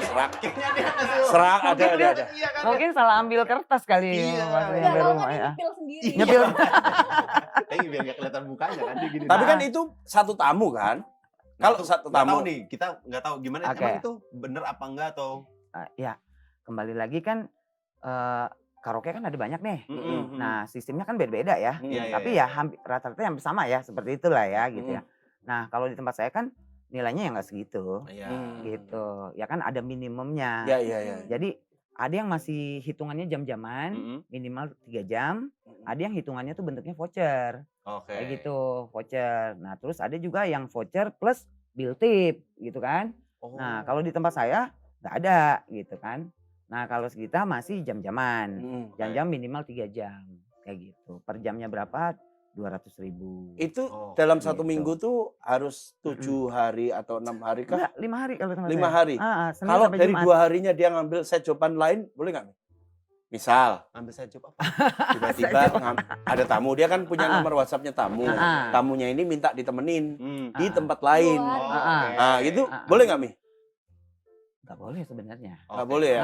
C: dia ada.
B: Serak ada.
C: Iya kan?
D: Mungkin salah ambil kertas kali
C: Iya.
D: waktu yang
A: Enggak
D: di
A: tahu
D: rumah
A: kan
D: ya.
A: nyepil sendiri.
D: Nyepil.
C: Kayaknya biar gak kelihatan mukanya kan dia gini.
B: Tapi kan itu satu tamu kan? Kalau satu
C: Nggak tahu
B: tamu.
C: nih, kita nggak tahu gimana
D: Oke.
C: emang itu bener apa enggak atau
D: Ya, kembali lagi kan karaoke kan ada banyak nih. Nah, sistemnya kan beda-beda ya.
C: Iya,
D: Tapi ya hampir rata-rata yang sama ya, seperti itulah ya gitu ya. Nah, kalau di tempat saya kan nilainya ya nggak segitu. Gitu. Ya kan ada minimumnya.
B: Iya.
D: Jadi ada yang masih hitungannya jam-jaman, minimal 3 jam. Ada yang hitungannya tuh bentuknya voucher.
C: Oke.
D: Kayak gitu, voucher. Nah, terus ada juga yang voucher plus bill tip gitu kan. Nah, kalau di tempat saya nggak ada gitu kan. Nah, kalau kita masih jam-jaman. Jam-jam minimal 3 jam. Kayak gitu. Per jamnya berapa? 200.000.
B: Itu
C: Oh,
B: dalam satu
D: gitu.
B: minggu tuh harus 7 hari atau 6 hari kah?
D: Enggak, 5 hari kalau tempat
B: 5
D: saya.
B: hari.
D: Senin
B: Kalau
D: sampai
B: dari
D: Jumat.
B: 2 harinya dia ngambil set jawaban lain, boleh nggak? Misal,
C: ambil saya coba.
B: tiba-tiba ada tamu, dia kan punya nomor WhatsApp-nya tamu. Tamunya ini minta ditemenin di tempat lain.
A: Luar.
B: Nah, gitu boleh nggak, Mi?
D: Nggak boleh sebenarnya.
B: Nggak boleh ya?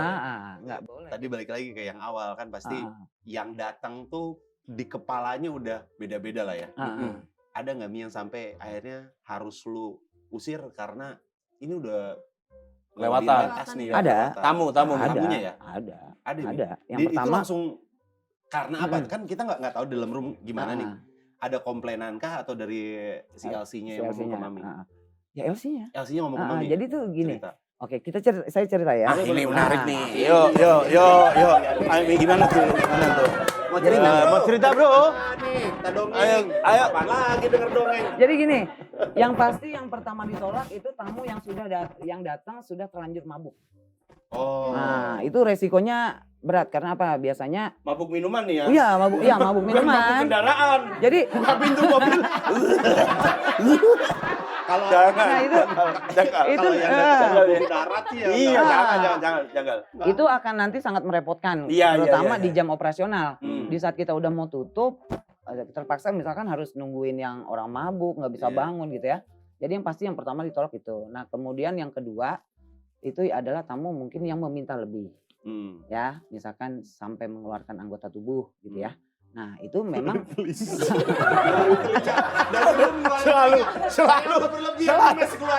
D: Nggak boleh.
C: Tadi balik lagi ke yang awal kan pasti yang datang tuh di kepalanya udah beda-beda lah ya. Ada nggak Mi yang sampai akhirnya harus lu usir karena ini udah
B: Kelewatan.
C: ngelebihin batas nih.
D: Ada.
C: kelewatan.
B: Tamu
D: Ada.
C: Tamunya ya?
D: Ada.
C: Ada. Mi?
D: Ada. Yang
C: Itu
D: pertama
C: langsung karena apa? Kan kita nggak tahu dalam room gimana nih.
D: ah,
C: Ada komplainan kah atau dari si LC-nya yang ngomong ke
D: LC-nya.
C: Mami?
D: Ya LC-nya.
C: LC-nya ngomong ke Mami.
D: Jadi tuh gini.
C: Cerita.
D: Oke, saya cerita ya.
B: Ah, ini menarik nih.
D: Ah.
B: Yo. Ayo, Mi, gimana tuh?
C: Mau
D: Jadi
C: cerita,
B: mau cerita, Bro.
C: Kita dongeng.
B: Ayo.
C: Apaan lagi denger dongeng?
D: Jadi gini, yang pasti yang pertama ditolak itu tamu yang yang datang sudah terlanjur mabuk.
C: Oh.
D: Nah, itu resikonya berat karena apa? Biasanya
B: Mabuk minuman nih ya?
D: iya mabuk
B: Mabuk
D: minuman.
B: kendaraan.
D: Jadi
B: Buka pintu mobil.
C: Kalau
B: Jangan.
D: Nah, itu
B: Jangan.
D: itu
C: yang
D: eh,
C: datang dari darat sih ya.
B: Iya,
C: udah.
B: jangan.
D: itu akan nanti sangat merepotkan,
B: Iya,
D: terutama
B: iya.
D: di jam operasional.
B: Hmm.
D: Di saat kita udah mau tutup, terpaksa misalkan harus nungguin yang orang mabuk, nggak bisa
C: Iya.
D: bangun gitu ya. Jadi yang pasti yang pertama ditolak itu. Nah kemudian yang kedua itu adalah tamu mungkin yang meminta lebih, ya, misalkan sampai mengeluarkan anggota tubuh gitu ya. Nah itu memang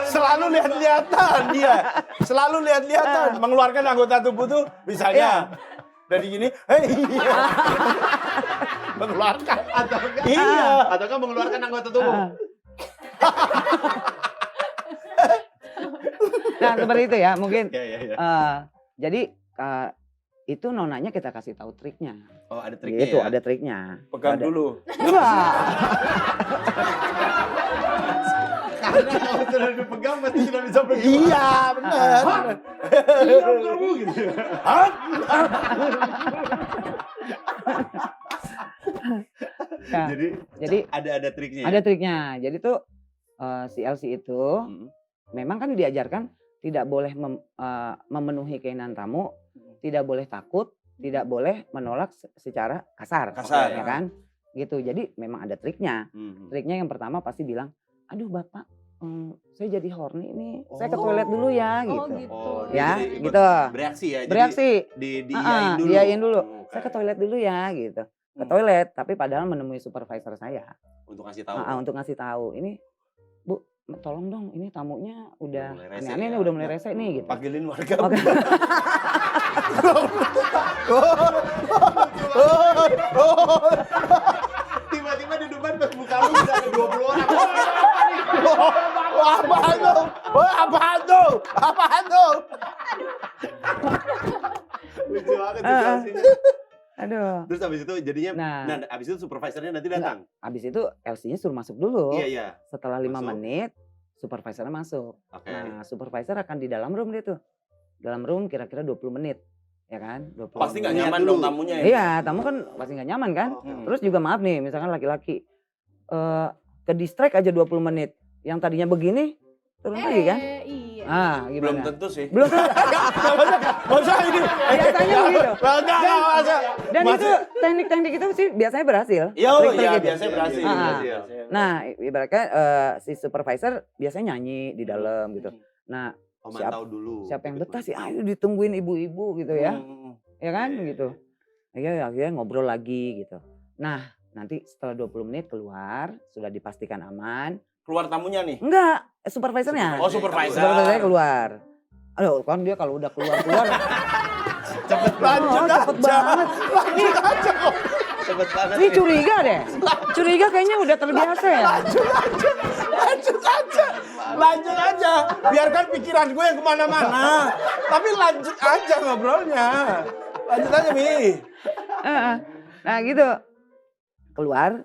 B: Selalu lihat-lihatan dia. Selalu lihat-lihatan mengeluarkan anggota tubuh tuh misalnya dari gini, hei. Mengeluarkan.
C: Ataukah mengeluarkan anggota tubuh.
D: nah seperti itu ya mungkin.
C: Iya.
D: Jadi itu nonanya kita kasih tahu triknya.
C: Oh, ada triknya
D: Gitu,
C: ya.
D: ada triknya.
B: Pegang dulu.
D: Enggak.
C: Karena kalau sudah dipegang pasti sudah bisa pergi.
B: Iya, benar.
C: Kamu gitu.
D: Nah,
C: Jadi ada triknya.
D: ada triknya. Jadi tuh si LC itu
C: Hmm.
D: memang kan diajarkan tidak boleh memenuhi keinginan tamu, tidak boleh takut, tidak boleh menolak secara kasar,
B: Kasar,
D: ya kan? Gitu. Jadi memang ada triknya.
C: Hmm.
D: Triknya yang pertama pasti bilang, aduh bapak, saya jadi horny nih, saya ke toilet dulu ya,
A: Oh,
D: gitu.
A: gitu.
D: Ya,
C: jadi
D: gitu.
C: Bereaksi ya.
D: Bereaksi.
C: Jadi diiyain dulu.
D: Diiyain dulu.
C: Oke.
D: Saya ke toilet dulu ya, gitu. Ke toilet, tapi padahal menemui supervisor saya.
C: Untuk kasih tahu.
D: Untuk ngasih tahu, ini Bu, tolong dong ini tamunya udah
C: mulai rese
D: aneh-aneh nih,
C: ya.
D: udah mulai rese nih gitu.
B: Panggilin warga.
D: Oke.
C: Tiba-tiba di depan pas buka lu udah ada 20 orang.
B: Wah, apaan tuh? Wah, apaan tuh? Apaan tuh?
C: Lucu banget situasinya.
D: Aduh.
C: Terus abis itu jadinya,
D: Nah.
C: abis itu supervisornya nanti datang.
D: Habis itu LC-nya suruh masuk dulu.
C: Iya, iya.
D: Setelah 5
C: Masuk.
D: menit supervisornya masuk.
C: Oke.
D: Nah, supervisor akan di dalam room dia tuh. Dalam room kira-kira 20 menit. Ya kan? 20
B: Pasti nggak
D: menit.
B: nyaman
C: dulu.
B: dong tamunya ya.
D: Iya, tamu kan pasti nggak nyaman kan?
C: Oh,
D: Terus juga maaf nih, misalkan laki-laki ke distract aja 20 menit. Yang tadinya begini turun lagi kan?
A: Iya.
D: Ah,
B: Belum
D: gimana?
B: tentu sih.
D: Belum tentu.
B: Masa ini?
D: Biasanya begitu.
B: Enggak, masa.
D: Dan itu teknik-teknik itu sih biasanya berhasil.
B: Iya,
D: Trik-trik
B: iya,
D: gitu.
B: biasanya berhasil.
D: Ah.
B: Berhasil.
D: Nah, ibaratnya si supervisor biasanya nyanyi di dalam gitu. Nah,
C: Oh, mantau dulu.
D: siapa yang betah sih? Ayo ditungguin ibu-ibu gitu ya. Ya kan
C: Iya, iya,
D: gitu. Ya akhirnya ngobrol lagi gitu. Nah, nanti setelah 20 menit keluar, sudah dipastikan aman.
B: Keluar tamunya nih.
D: Enggak, supervisornya.
B: Oh, supervisor.
D: Supervisornya keluar. Aduh, kan dia kalau udah keluar-keluar
B: Cepet lanjut
D: cepet banget.
B: Lanjut aja kok.
C: Cepet banget.
D: Ini curiga deh. Curiga kayaknya udah terbiasa ya.
B: Lanjut aja. Lanjut aja. Biarkan pikiran gue yang kemana-mana. Tapi lanjut aja ngobrolnya. Lanjut aja, Mi.
D: Nah gitu. Keluar.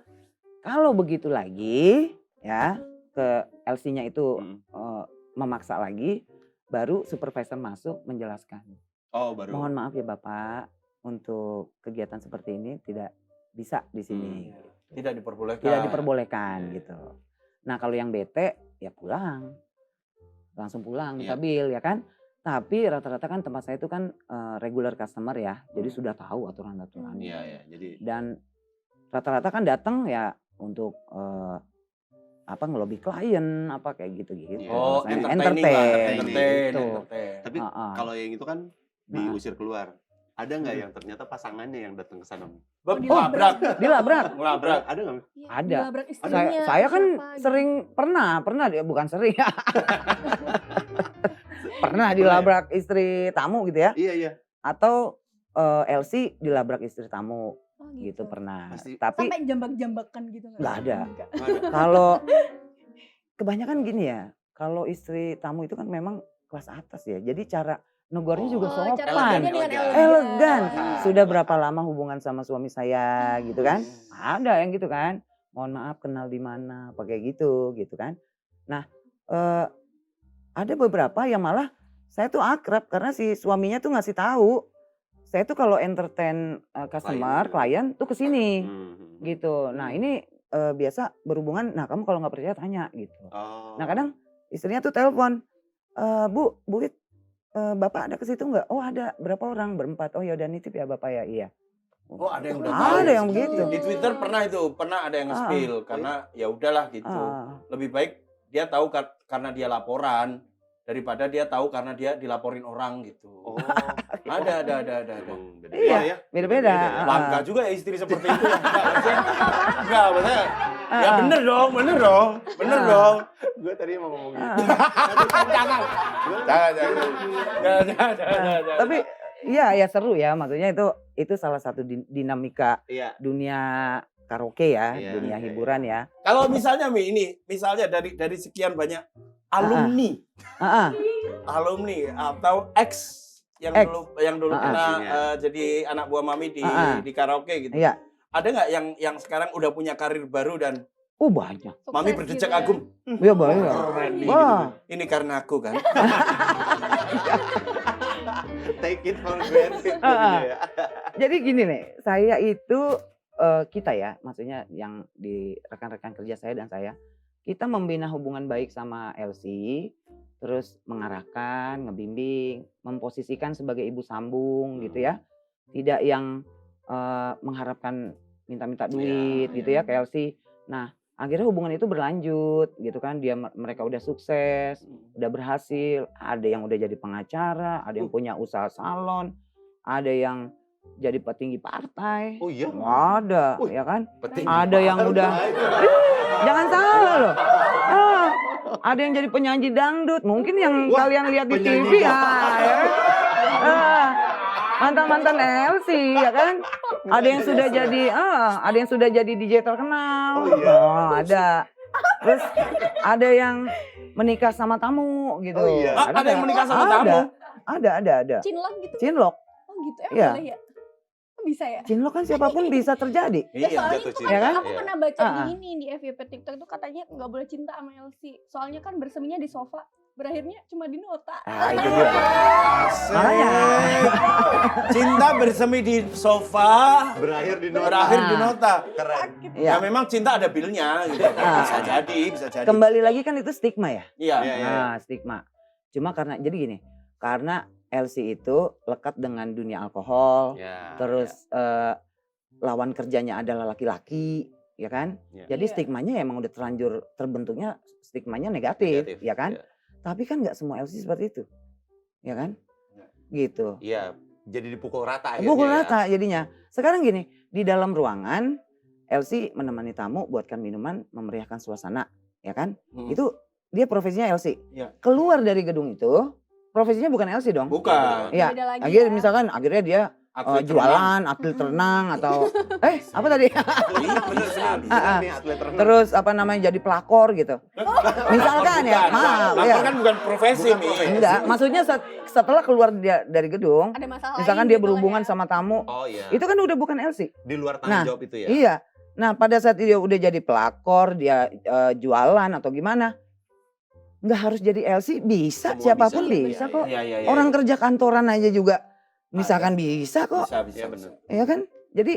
D: Kalau begitu lagi ya ke LC-nya itu memaksa lagi, baru supervisor masuk menjelaskan.
C: Oh, baru.
D: Mohon maaf ya Bapak, untuk kegiatan seperti ini tidak bisa di sini.
B: Tidak diperbolehkan.
D: Tidak diperbolehkan gitu. Nah kalau yang bete ya pulang. Langsung pulang, minta bil ya kan. Tapi rata-rata kan tempat saya itu kan regular customer ya. Jadi sudah tahu aturan-aturan.
C: Iya, iya. Jadi
D: Dan rata-rata kan datang ya untuk ngelobi klien apa kayak gitu-gitu.
B: Oh,
D: Misalnya
B: entertaining lah.
C: entertain.
B: Entertain.
D: Gitu.
C: tapi kalau yang itu kan diusir keluar. Ada nggak yang ternyata pasangannya yang datang ke sana?
B: Labrak.
D: Dilabrak.
B: Labrak.
C: Ada nggak?
A: Iya,
D: Ada.
A: dilabrak istrinya,
D: Saya kan
A: siapa gitu.
D: sering pernah bukan sering. Pernah dilabrak istri tamu gitu ya.
C: Iya, iya.
D: Atau LC dilabrak istri tamu
A: Oh,
D: gitu pernah.
C: Pasti.
D: Tapi
A: sampai jambak-jambakan gitu
D: nggak ada.
A: Enggak.
D: kalau kebanyakan gini ya, kalau istri tamu itu kan memang kelas atas ya. Jadi cara negornya juga
A: Oh, cara
D: sopan,
A: kerjanya dengan
D: elegan.
A: Ah.
D: Sudah berapa lama hubungan sama suami saya gitu kan? Ada yang gitu kan. Mohon maaf kenal di mana, pakai gitu kan. Nah, ada beberapa yang malah saya tuh akrab karena si suaminya tuh ngasih tahu. Saya tuh kalau entertain customer, klien tuh kesini gitu. Nah ini biasa berhubungan, nah kamu kalau nggak percaya tanya gitu.
C: Oh.
D: Nah kadang istrinya tuh telepon, Bu Wit, Bapak ada ke situ nggak? Oh ada, berapa orang? Berempat. Oh yaudah nitip ya Bapak ya, iya.
B: Oh, ada yang udah
D: Ada
B: tahu.
D: yang begitu.
B: Di Twitter pernah ada yang nge-spill karena ya udahlah gitu. Lebih baik dia tahu karena dia laporan daripada dia tahu karena dia dilaporin orang gitu.
C: Oh.
B: Ada.
C: Emang beda-beda
D: Iya,
C: ya.
D: beda-beda.
C: ya.
B: Langka juga ya istri seperti itu. Enggak, maksudnya ya bener dong. Bener dong.
C: Gue tadi mau ngomong gitu.
B: Jangan.
D: Tapi iya ya seru ya, maksudnya itu salah satu dinamika
C: Iya.
D: dunia karaoke ya,
C: Iya,
D: dunia
C: iya,
D: hiburan ya.
B: Kalau misalnya misalnya dari sekian banyak alumni, alumni atau ex yang
D: Ex.
B: dulu pernah
C: Iya.
B: jadi anak buah mami di karaoke gitu.
D: Iya.
B: Ada nggak yang sekarang udah punya karir baru dan
D: Banyak.
B: mami
A: Sukses
B: berdecak
A: gitu ya.
B: agum?
D: Iya banyak.
B: Keren nih,
D: Wah.
B: gitu. Ini karena aku kan.
C: Take it for granted. Ya.
D: Jadi gini nih, saya itu kita ya, maksudnya yang di rekan-rekan kerja saya dan saya, kita membina hubungan baik sama LC, terus mengarahkan, ngebimbing, memposisikan sebagai ibu sambung gitu ya. Tidak yang mengharapkan minta-minta duit gitu ya ke LC. Nah, akhirnya hubungan itu berlanjut gitu kan. Mereka udah sukses, udah berhasil, ada yang udah jadi pengacara, ada yang punya usaha salon, ada yang jadi petinggi partai.
C: Oh iya.
D: Ada, ya kan?
B: Petinggi
D: Ada yang
B: partai.
D: udah jangan salah loh. Ada yang jadi penyanyi dangdut. Mungkin yang
C: Wah,
D: kalian lihat di
C: penyanyi
D: TV ya. Mantan-mantan LC ya kan. Ada yang sudah jadi ada yang sudah jadi DJ terkenal.
C: Oh, iya.
D: Ada. Terus ada yang menikah sama tamu gitu.
C: Oh, iya.
B: Ada yang menikah sama
D: Ada.
B: tamu?
D: Ada.
A: Cinlok gitu.
D: Cinlok.
A: Oh gitu
D: Iya.
A: boleh ya? Oh, bisa ya?
D: Cinlok kan siapapun bisa terjadi.
A: Ya, soalnya
C: jatuh
A: itu
C: cinta.
D: Ya kan?
A: aku pernah baca
D: Ah, ah.
A: di ini di FYP TikTok itu katanya nggak boleh cinta sama Elsie. Soalnya kan berseminya di sofa, berakhirnya cuma di nota.
D: Itu dia. Makanya.
B: Cinta bersemi di sofa,
C: Berakhir di nota.
B: berakhir di nota.
C: Keren.
D: Ya.
B: Ya memang cinta ada bilnya gitu. Bisa jadi, bisa jadi.
D: Kembali lagi kan itu stigma ya.
B: Iya.
C: Iya, iya.
D: Nah, stigma. Cuma karena jadi gini, karena LC itu lekat dengan dunia alkohol,
C: Ya,
D: terus lawan kerjanya adalah laki-laki, ya kan?
C: Ya.
D: Jadi
A: Iya.
D: stigmanya emang udah terlanjur terbentuknya stigmanya negatif,
C: Negatif,
D: ya kan?
C: iya.
D: Tapi kan nggak semua LC seperti itu, ya kan? Gitu.
C: Iya, jadi dipukul rata akhirnya.
D: Pukul
C: ya.
D: rata jadinya. Sekarang gini, di dalam ruangan LC menemani tamu, buatkan minuman, memeriahkan suasana, ya kan?
B: Hmm.
D: Itu dia profesinya LC.
B: Iya.
D: Keluar dari gedung itu, profesinya bukan LC dong.
B: Bukan.
D: Iya.
A: Beda lagi
D: Akhirnya
A: ya.
D: misalkan akhirnya dia
B: Atlet
D: jualan, atlet renang atau apa tadi?
B: renang. Iya, bener sekali.
C: Nih atlet renang.
D: Terus apa namanya jadi pelakor gitu. Misalkan ya,
B: Bukan.
D: maaf
B: Pelakor
D: ya.
B: kan bukan profesi,
C: Bukan
B: Mi.
C: profesi.
D: Enggak, maksudnya setelah keluar dia dari gedung,
A: Ada masalah
D: misalkan
A: lain
D: dia
A: gitu
D: berhubungan
A: lah ya.
D: sama tamu,
C: Oh iya.
D: itu kan udah bukan LC.
C: Di luar
D: Nah,
C: tanggung jawab itu ya.
D: Iya. Nah, pada saat dia udah jadi pelakor, dia jualan atau gimana, nggak harus jadi LC, bisa
C: Semua
D: siapapun
C: bisa.
D: bisa kok.
B: Iya, iya, iya.
D: Orang kerja kantoran aja juga misalkan bisa kok.
B: bisa, bisa.
C: Iya benar.
D: Ya kan? Jadi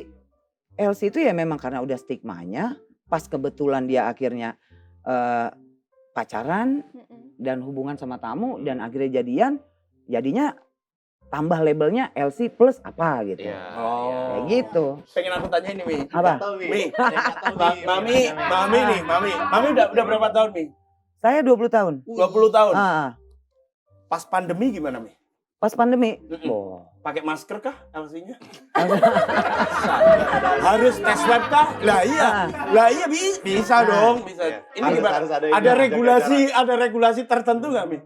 D: LC itu ya memang karena udah stigmanya, pas kebetulan dia akhirnya pacaran
A: Mm-mm.
D: dan hubungan sama tamu dan akhirnya jadian, jadinya tambah labelnya LC plus apa gitu.
C: Iya.
B: Oh.
D: Kayak gitu.
B: Pengen aku tanya ini, Mi.
D: Apa?
B: Mi. Mami udah berapa tahun, Mi?
D: Saya 20 tahun.
B: 20 tahun.
D: Ah,
B: Pas pandemi gimana, Mi?
D: pas pandemi.
B: Mm-mm.
D: Oh.
B: Pakai masker kah LC-nya? Harus tes swab kah? Lah iya. Lah iya bisa dong, bisa.
C: Iya.
B: Ini
C: Harus-
B: gimana?
C: harus ada yang
B: Ada
C: jaga
B: regulasi tertentu nggak, Mi?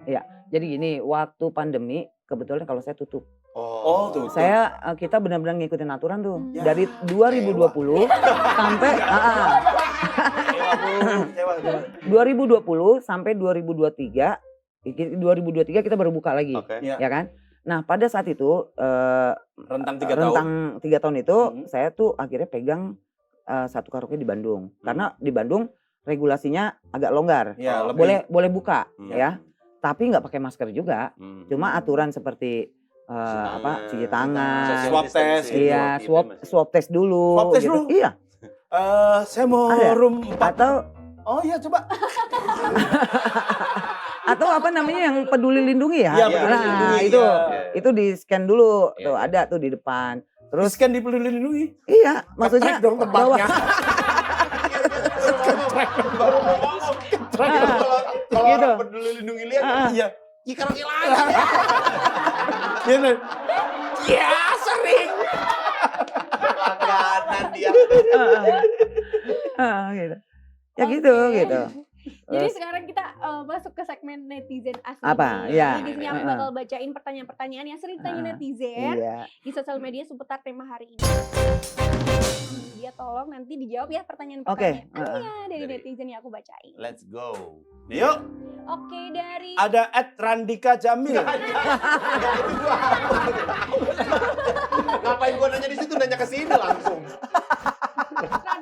D: Jadi gini, waktu pandemi kebetulan kalau saya tutup.
B: Oh, tuh.
D: Kita benar-benar ngikutin aturan tuh.
A: Ya.
D: Dari 2020 sampai 2020 sampai 2023. 2023 kita baru buka lagi,
C: Oke.
B: Iya.
D: ya kan? Nah, pada saat itu
B: Rentang 3 tahun.
D: rentang 3 tahun itu saya tuh akhirnya pegang satu karaoke di Bandung. Karena di Bandung regulasinya agak longgar.
B: Ya, lebih.
D: Boleh buka,
C: Hmm.
D: ya. Tapi nggak pakai masker juga.
C: Hmm.
D: Cuma aturan seperti cuci tangan,
B: Swab test.
D: iya, swab test dulu.
B: Swab test dulu?
D: Iya.
B: Saya mau
D: Ada.
B: room 4.
D: Atau
B: Oh iya, coba.
D: apa namanya yang peduli lindungi ya?
B: Iya,
C: Peduli
D: Nah,
B: Lindungi,
D: itu
B: iya.
D: itu di scan dulu.
C: Iya,
D: Tuh
C: iya.
D: ada tuh di depan.
B: Terus
D: Terus
B: kan di Peduli Lindungi.
D: iya, maksudnya
B: Ketrek dong tempatnya.
C: Baru mau ngomong. Kalau
D: Gitu.
C: orang peduli lindungi lihat,
B: Iya.
C: ya karaoke lagi.
B: Iya, Nen. Ya, sering.
C: Langganan dia.
D: gitu. Ya gitu,
A: Oke.
D: gitu.
A: Jadi
D: Terus-
A: sekarang kita masuk ke segmen netizen asli.
D: Apa?
A: nih.
D: Iya.
A: Jadi di sini aku bakal bacain pertanyaan-pertanyaan yang sering ditanya netizen
D: Iya.
A: di sosial media seputar tema hari ini. Dia tolong nanti dijawab ya
D: Oke.
A: pertanyaan-pertanyaannya dari
C: Dari-
A: netizen yang aku bacain.
C: Let's go.
B: Yuk,
A: Oke, dari
B: ada @Randika Jamil.
C: Ngapain gua nanya di situ, nanya ke sini langsung.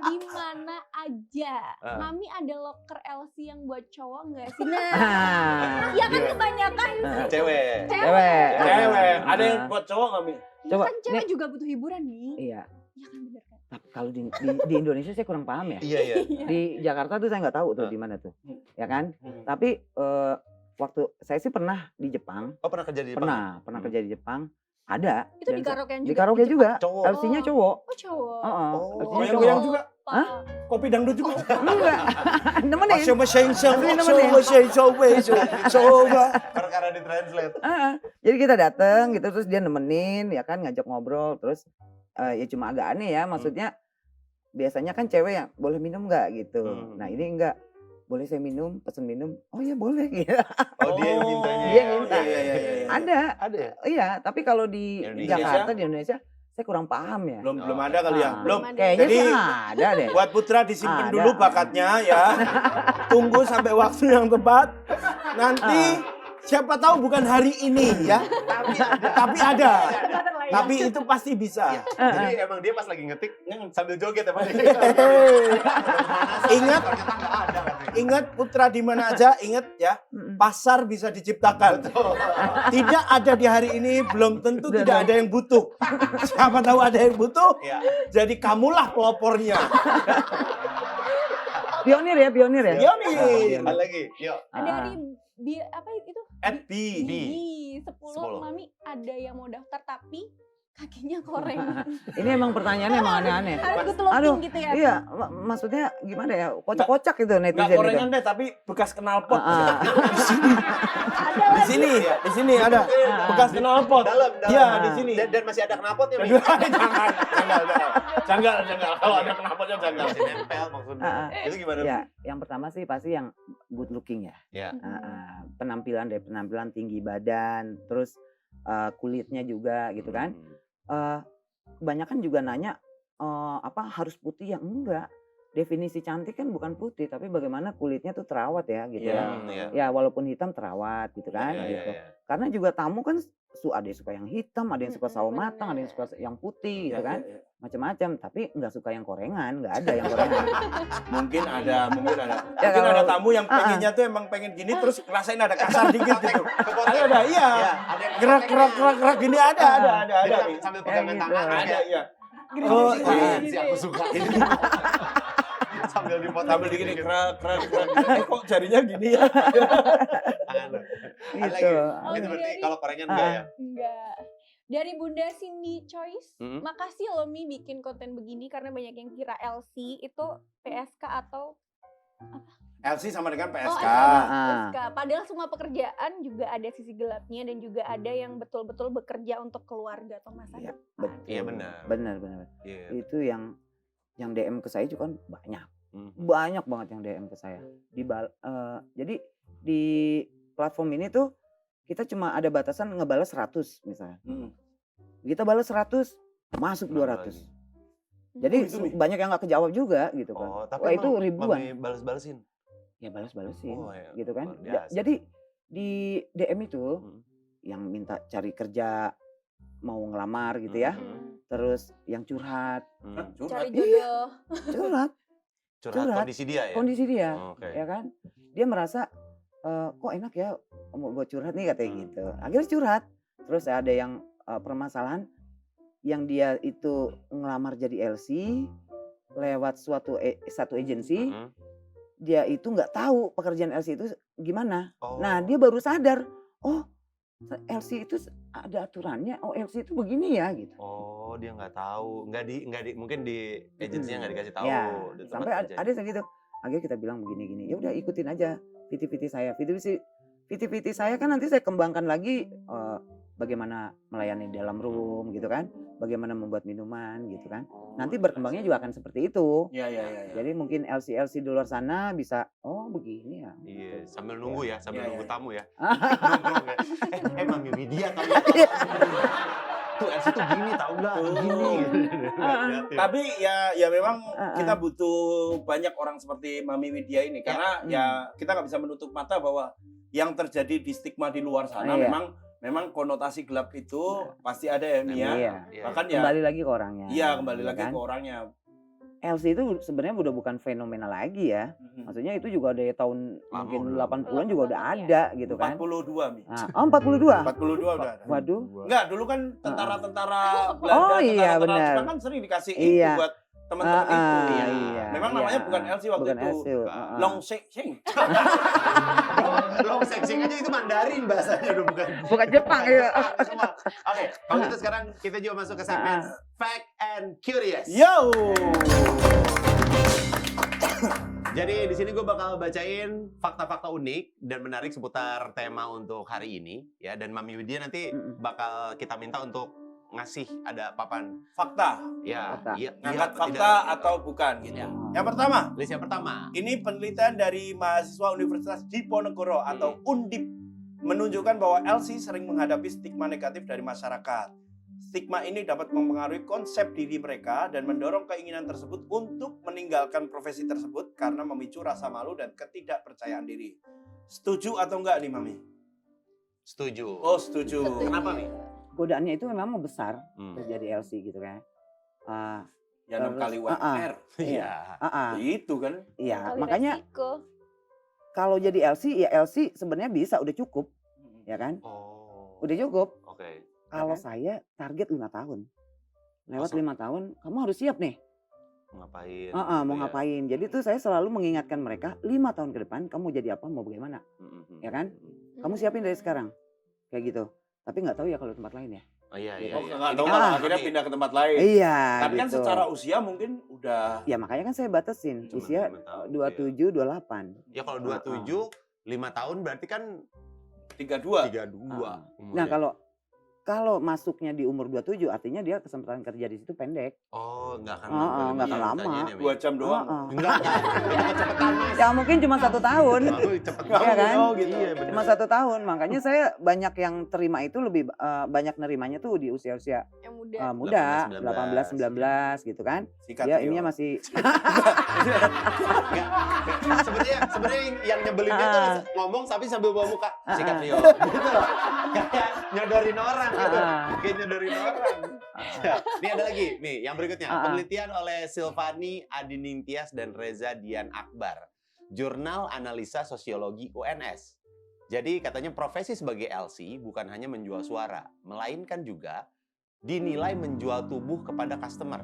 A: di mana aja. Mami ada loker LC yang buat cowok nggak sih? Nah,
D: Ah,
A: ya kan kebanyakan
C: Cewek.
D: Cewek.
B: Cewek, ada yang buat cowok nggak, Mi?
A: Ya
D: Coba,
A: kan cewek juga butuh hiburan nih.
D: Iya.
A: Ya kan bener kan?
D: Tapi kalau di Indonesia saya kurang paham ya.
C: Iya, iya.
D: Di Jakarta tuh saya nggak tahu tuh di mana tuh, ya kan? Tapi waktu saya sih pernah di Jepang,
C: Oh, pernah kerja di Jepang?
D: pernah kerja di Jepang, ada.
A: Itu
D: Dan
A: di karaokean juga.
D: di karaoke juga,
C: Cowok.
D: LC-nya cowok.
A: Oh, cowok.
D: Heeh,
C: Oh,
D: LC-nya
B: goyang-goyang
D: cowok.
B: juga.
A: Hah?
B: Kopi dangdut juga.
D: Enggak. Nemenin.
B: Coba.
C: Perkara di translate.
D: Heeh. Jadi kita dateng gitu terus dia nemenin ya kan ngajak ngobrol terus ya cuma agak aneh ya maksudnya biasanya kan cewek yang boleh minum nggak gitu.
C: Hmm.
D: Nah ini enggak boleh saya minum, pesen minum? Oh ya boleh. Gitu.
C: Oh, dia yang mintanya.
D: Dia yang minta.
B: Iya.
D: Ada ya? Iya, tapi kalau di
C: Indonesia?
D: Jakarta, di Indonesia, saya kurang paham ya.
B: Belum ada kali ya.
D: Ah,
B: Belum.
D: Kayaknya
B: Jadi,
D: sih ada deh.
B: buat Putra disimpan
D: Ada.
B: dulu bakatnya ya. Tunggu sampai waktu yang tepat. Nanti siapa tahu bukan hari ini ya. Tapi ada. Tapi itu pasti bisa.
C: Jadi emang dia pas lagi ngetik sambil joget ya Pak.
B: Ingat Putra di mana aja, ingat ya. Pasar bisa diciptakan. Tidak ada di hari ini, belum tentu tidak ada yang butuh. Siapa tahu ada yang butuh,
C: Iya.
B: jadi kamulah pelopornya.
D: Pionir ya.
B: Yoni.
C: Ada lagi. Yuk.
A: Dari apa itu?
B: At B.
A: Di
C: 10.
A: 10 Mami ada yang mau daftar tapi kakinya koreng.
D: Ini emang pertanyaannya emang aneh-aneh.
A: Harus good
D: Aduh,
A: looking gitu ya.
D: iya, maksudnya gimana ya? Kocak-kocak gitu
B: Nggak
D: netizen itu.
B: korengan deh, tapi bekas knalpot.
D: Ah,
B: Di sini ada bekas knalpot.
C: Dalam.
B: Iya, di sini.
C: Dan masih ada knalpotnya, Mi.
B: Jangan. Kalau ada knalpotnya jangan.
C: Masih nempel maksudnya. Itu gimana?
D: ya, yang pertama sih pasti yang good looking ya.
C: Ya.
D: Penampilan tinggi badan, terus kulitnya juga gitu kan. Kebanyakan juga nanya harus putih ya, enggak. Definisi cantik kan bukan putih, tapi bagaimana kulitnya tuh terawat ya gitu
B: Iya.
D: ya. Ya walaupun hitam terawat gitu kan gitu. Karena juga tamu kan ada yang suka yang hitam, ada yang suka sawo matang, ada yang suka yang putih gitu kan. Macam-macam, tapi nggak suka yang korengan, nggak ada yang korengan.
B: Mungkin ada.
D: Ya,
B: Mungkin
D: kalau-
B: ada tamu yang pengennya tuh emang pengen gini terus ngerasain ada kasar dikit gitu. Ada, iya. Gerak gini ada.
C: Sambil pegangan
D: Gitu.
C: tangan.
B: Ada, iya.
C: Oh,
B: iya.
C: si aku suka. Sambil dipotong.
B: Sambil digini kerak. Kok jarinya gini ya?
C: Tangan. Ada
D: Gitu.
C: lagi.
A: Oh,
C: Itu berarti
A: dari-
C: kalau korengan enggak ya?
A: Enggak. Dari Bunda Cindy Choice,
C: Mm-mm.
A: makasih loh Mi bikin konten begini karena banyak yang kira LC itu PSK atau
B: LC sama dengan PSK.
A: PSK. Padahal semua pekerjaan juga ada sisi gelapnya dan juga ada yang betul-betul bekerja untuk keluarga atau masa
D: Iya,
A: depan.
C: Iya benar.
D: Benar.
C: Iya.
D: Itu yang DM ke saya juga kan banyak.
C: Mhm.
D: Banyak banget yang DM ke saya. Jadi di platform ini tuh kita cuma ada batasan ngebales 100 misalnya. Kita balas 100, masuk 200. Jadi
B: itu, Mi?
D: banyak yang nggak kejawab juga gitu kan.
C: Oh, tapi
D: Wah, itu
C: emang
D: ribuan.
C: Mami bales-balesin.
D: Ya balas-balesin
C: Oh, ya.
D: gitu kan.
C: Luar biasa.
D: Jadi di DM itu
C: Hmm.
D: yang minta cari kerja, mau ngelamar gitu ya. Terus yang curhat,
A: Cari jodoh.
C: Curhat kondisi dia ya?
D: kondisi dia,
C: Oke.
D: ya kan? Dia merasa kok enak ya mau buat curhat nih katanya gitu. Akhirnya curhat. Terus ada yang permasalahan yang dia itu ngelamar jadi LC lewat satu agensi.
C: Mhm.
D: Dia itu nggak tahu pekerjaan LC itu gimana.
C: Oh.
D: Nah dia baru sadar, oh LC itu ada aturannya, oh LC itu begini ya gitu.
C: Oh, dia nggak tahu, mungkin di agensinya nggak dikasih tahu.
D: Ya,
C: di tempat
D: sampai
C: kerja.
D: ada yang gitu. Akhirnya kita bilang begini-gini, ya udah ikutin aja VT saya. VT saya kan nanti saya kembangkan lagi bagaimana melayani di dalam room gitu kan, bagaimana membuat minuman gitu kan. Nanti berkembangnya juga akan seperti itu.
B: Iya.
D: Jadi mungkin LC di luar sana bisa, oh begini ya.
C: Iya, sambil nunggu ya, sambil
B: Iya,
C: nunggu
B: iya.
C: tamu ya. Mami Widya tahu nggak? Tuh LC tuh gini tahu nggak? Gini.
B: Tapi ya memang
D: Ah,
B: kita butuh banyak orang seperti Mami Widya ini karena ya kita nggak bisa menutup mata bahwa yang terjadi di stigma di luar sana
D: Iya.
B: memang konotasi gelap itu pasti ada ya Mia.
D: Iya.
B: Bahkan ya
D: Kembali lagi ke orangnya.
B: iya kembali
D: ya
B: lagi
D: kan?
B: ke orangnya.
D: LC itu sebenarnya udah bukan fenomena lagi ya. Maksudnya itu juga dari tahun
C: Lama
D: mungkin
C: udah.
D: 80-an juga udah
A: Iya.
D: ada gitu kan.
B: 42 Mi.
D: Nah, 42.
B: 42 udah ada.
D: Waduh.
B: Enggak, dulu kan tentara-tentara
A: Oh,
B: Belanda,
D: oh iya,
B: tentara
D: benar.
B: Jepang kan sering dikasih
D: Iya.
B: itu buat teman-teman itu.
D: Iya.
B: Memang namanya bukan LC waktu
D: bukan
B: itu.
D: LC.
B: Long section.
C: Long sexing aja itu Mandarin bahasanya udah bukan.
D: Bukan Jepang ya.
C: Semua. Oke, kalau gitu sekarang kita juga masuk ke segmen Fact and Curious.
B: Yo.
C: Jadi di sini gue bakal bacain fakta-fakta unik dan menarik seputar tema untuk hari ini ya, dan Mami Widya nanti bakal kita minta untuk ngasih ada papan
B: Fakta.
C: ya,
D: Fakta.
C: iya,
B: Ngangkat
C: iya,
B: fakta
C: tidak.
B: atau bukan gitu.
C: Iya.
B: Yang pertama,
C: List yang pertama.
B: ini penelitian dari mahasiswa Universitas Diponegoro atau Undip menunjukkan bahwa LC sering menghadapi stigma negatif dari masyarakat. Stigma ini dapat mempengaruhi konsep diri mereka dan mendorong keinginan tersebut untuk meninggalkan profesi tersebut karena memicu rasa malu dan ketidakpercayaan diri. Setuju atau enggak nih, Mami?
C: Setuju.
B: Oh, setuju.
A: Setuju.
C: Kenapa nih?
D: Godaannya itu memang besar
C: Hmm.
D: terjadi LC gitu kan.
B: Ya 6 kali
D: Terus,
B: WR.
C: Iya.
B: Itu kan.
D: Iya,
A: Kali
D: makanya
A: resiko.
D: kalau jadi LC ya LC sebenarnya bisa udah cukup, ya kan?
C: Oh.
D: Udah cukup.
C: Oke.
D: Kalau
B: kan?
D: saya target 5 tahun. Lewat
C: Masa?
D: 5 tahun, kamu harus siap nih.
C: Ngapain?
D: Mau
C: gitu ya.
D: ngapain. Jadi tuh saya selalu mengingatkan mereka 5 tahun ke depan kamu jadi apa, mau bagaimana.
C: Mm-mm.
D: Ya kan? Kamu siapin dari sekarang. Kayak gitu. Tapi nggak tahu ya kalau tempat lain ya.
C: Oh iya iya.
B: Oh,
C: iya.
B: enggak
C: Ini
B: tahu
C: kan
B: kalau
D: Ah.
B: akhirnya pindah ke tempat lain.
D: Iya.
B: Tapi kan
D: gitu.
B: secara usia mungkin udah
D: Ya makanya kan saya batasin.
C: Cuma
D: Usia
C: 5 tahun,
D: 27, 28.
C: Ya kalau 27 5 tahun berarti kan
B: 32.
C: 32.
D: Nah kalau masuknya di umur 27 artinya dia kesempatan kerja di situ pendek.
C: Oh, enggak akan
D: nggak akan lama.
B: 2 jam doang.
C: Enggak. Cepetan, Mas.
D: Ya mungkin cuma 1 tahun.
C: Oh, cepet
D: Iya
C: banget.
D: kan?
B: Oh, gitu.
C: Iya, bener.
D: Cuma 1 tahun. Makanya saya banyak yang terima itu lebih banyak nerimanya tuh di usia-usia
A: Yang muda.
D: muda,
C: 18,
D: 18, 19 gitu kan.
B: Sikat
D: Dia
B: Rio.
D: ininya masih
C: Sebenarnya yang nyebelinnya tuh ngomong tapi sambil bawa muka. Sikat Rio. Gitu loh. Kayak nyodorin orang gitu. Kayak nyodorin orang. Ya, nih ada lagi. Nih, yang berikutnya. Penelitian oleh Silvani Adiningtyas dan Reza Dian Akbar. Jurnal Analisa Sosiologi UNS. Jadi katanya profesi sebagai LC bukan hanya menjual suara, melainkan juga dinilai menjual tubuh kepada customer.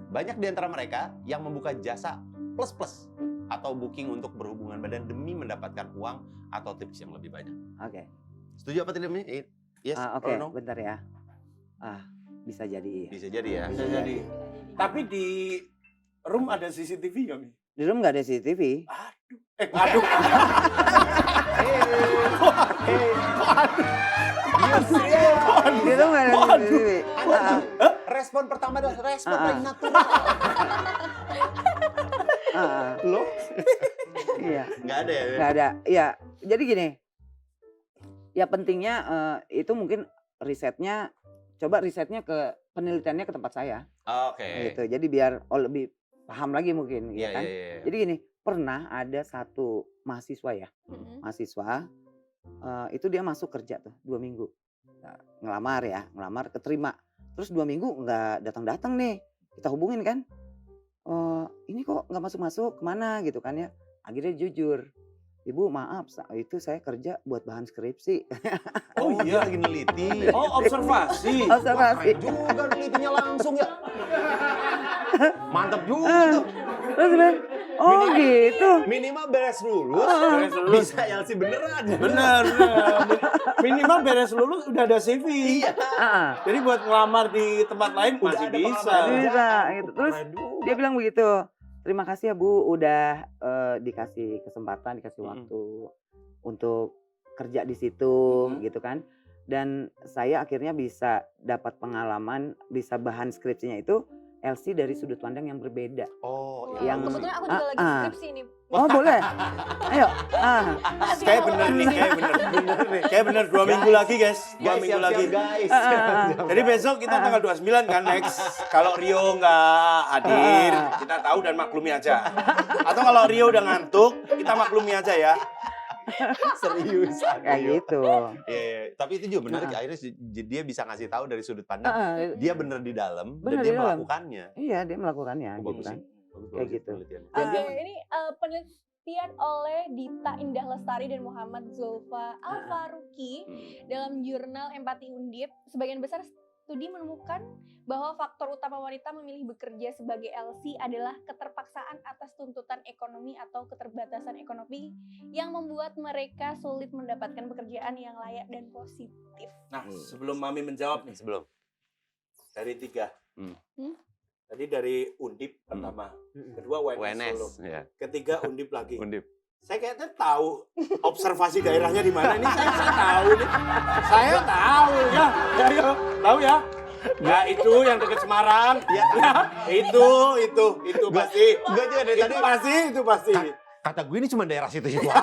C: Banyak di antara mereka yang membuka jasa plus-plus atau booking untuk berhubungan badan demi mendapatkan uang atau tips yang lebih banyak.
D: Oke.
C: Setuju apa tidak? Yes
D: Oke,
C: or no?
D: bentar ya. Bisa jadi iya.
C: Bisa jadi ya.
B: Bisa jadi. Tapi di room ada CCTV nggak, Mi?
D: Di room nggak ada CCTV.
B: Aduh.
D: Di room nggak ada CCTV.
C: Respon pertama adalah respon
D: Ah, ah.
C: paling natural. Lo?
D: Iya.
C: Nggak ada ya?
D: Nggak ada. Iya. Jadi gini. Ya pentingnya itu mungkin risetnya. Coba risetnya ke penelitiannya ke tempat saya.
C: Oke.
D: Gitu. Jadi biar lebih paham lagi mungkin.
C: Iya,
D: Ya kan?
C: iya.
D: Jadi gini. Pernah ada satu mahasiswa ya. Mahasiswa. Itu dia masuk kerja tuh 2 minggu. Nah, ngelamar keterima. Terus 2 minggu nggak datang-datang nih. Kita hubungin kan. Ini kok nggak masuk-masuk, kemana gitu kan ya. Akhirnya jujur. Ibu maaf, itu saya kerja buat bahan skripsi.
C: Oh
B: iya.
C: iya lagi neliti.
B: Oh, observasi.
D: Observasi.
C: Keren juga nelitinya langsung ya. Mantap juga tuh.
D: Terus dia, oh gitu.
C: Minimal beres lulus,
B: Beres lulus.
C: bisa LC beneran.
B: Bener. Minimal beres lulus udah ada CV.
C: Iya.
B: Jadi buat ngelamar di tempat lain
C: Udah
B: masih
C: ada
B: bisa.
C: pengalaman.
D: Bisa gitu. Terus
C: Keren juga.
D: dia bilang begitu. Terima kasih ya Bu, udah dikasih kesempatan, dikasih waktu untuk kerja di situ, gitu kan. Dan saya akhirnya bisa dapat pengalaman, bisa bahan skripsinya itu LC dari sudut pandang yang berbeda.
C: Oh,
A: Wah,
C: iya.
D: yang-
A: kebetulan aku juga lagi skripsi nih.
D: Oh boleh? Ayo.
B: Kayak bener nih, kayak bener 2 minggu lagi guys. 2
C: Guys,
B: minggu
C: siap-siap,
B: lagi.
C: guys.
B: Jadi besok kita tanggal 29 kan next. Kalau Rio nggak hadir, kita tahu dan maklumi aja. Atau kalau Rio udah ngantuk, kita maklumi aja ya.
C: Serius.
D: Kayak gitu.
C: Iya. Tapi itu juga menarik. Akhirnya dia bisa ngasih tahu dari sudut pandang. Dia bener di dalam dan
D: Bener
C: dia
D: di dalam.
C: melakukannya.
D: Iya, dia melakukannya
C: Oh,
D: gitu
C: bagus
D: kan.
C: sih. Bagus,
D: Kayak
C: bagus
D: gitu.
C: penelitiannya.
A: Ini penelitian oleh Dita Indah Lestari dan Muhammad Zulfa Al-Faruqi dalam jurnal Empati Undip. Sebagian besar studi menemukan bahwa faktor utama wanita memilih bekerja sebagai LC adalah keterpaksaan atas tuntutan ekonomi atau keterbatasan ekonomi yang membuat mereka sulit mendapatkan pekerjaan yang layak dan positif.
B: Nah, sebelum Mami menjawab nih,
C: Sebelum.
B: dari 3.
C: Hmm.
B: Tadi dari Undip pertama, kedua UNS Solo,
C: UNS, ya.
B: ketiga Undip lagi.
C: Undip.
B: Saya kayaknya tahu observasi daerahnya di mana ini. Saya tahu nih. Saya tahu ya. Tahu ya. Ya itu yang dekat Semarang.
C: Iya.
B: Itu pasti.
C: Gua juga dari tadi
B: Itu pasti.
C: kata gue ini cuma daerah situ-situ aja.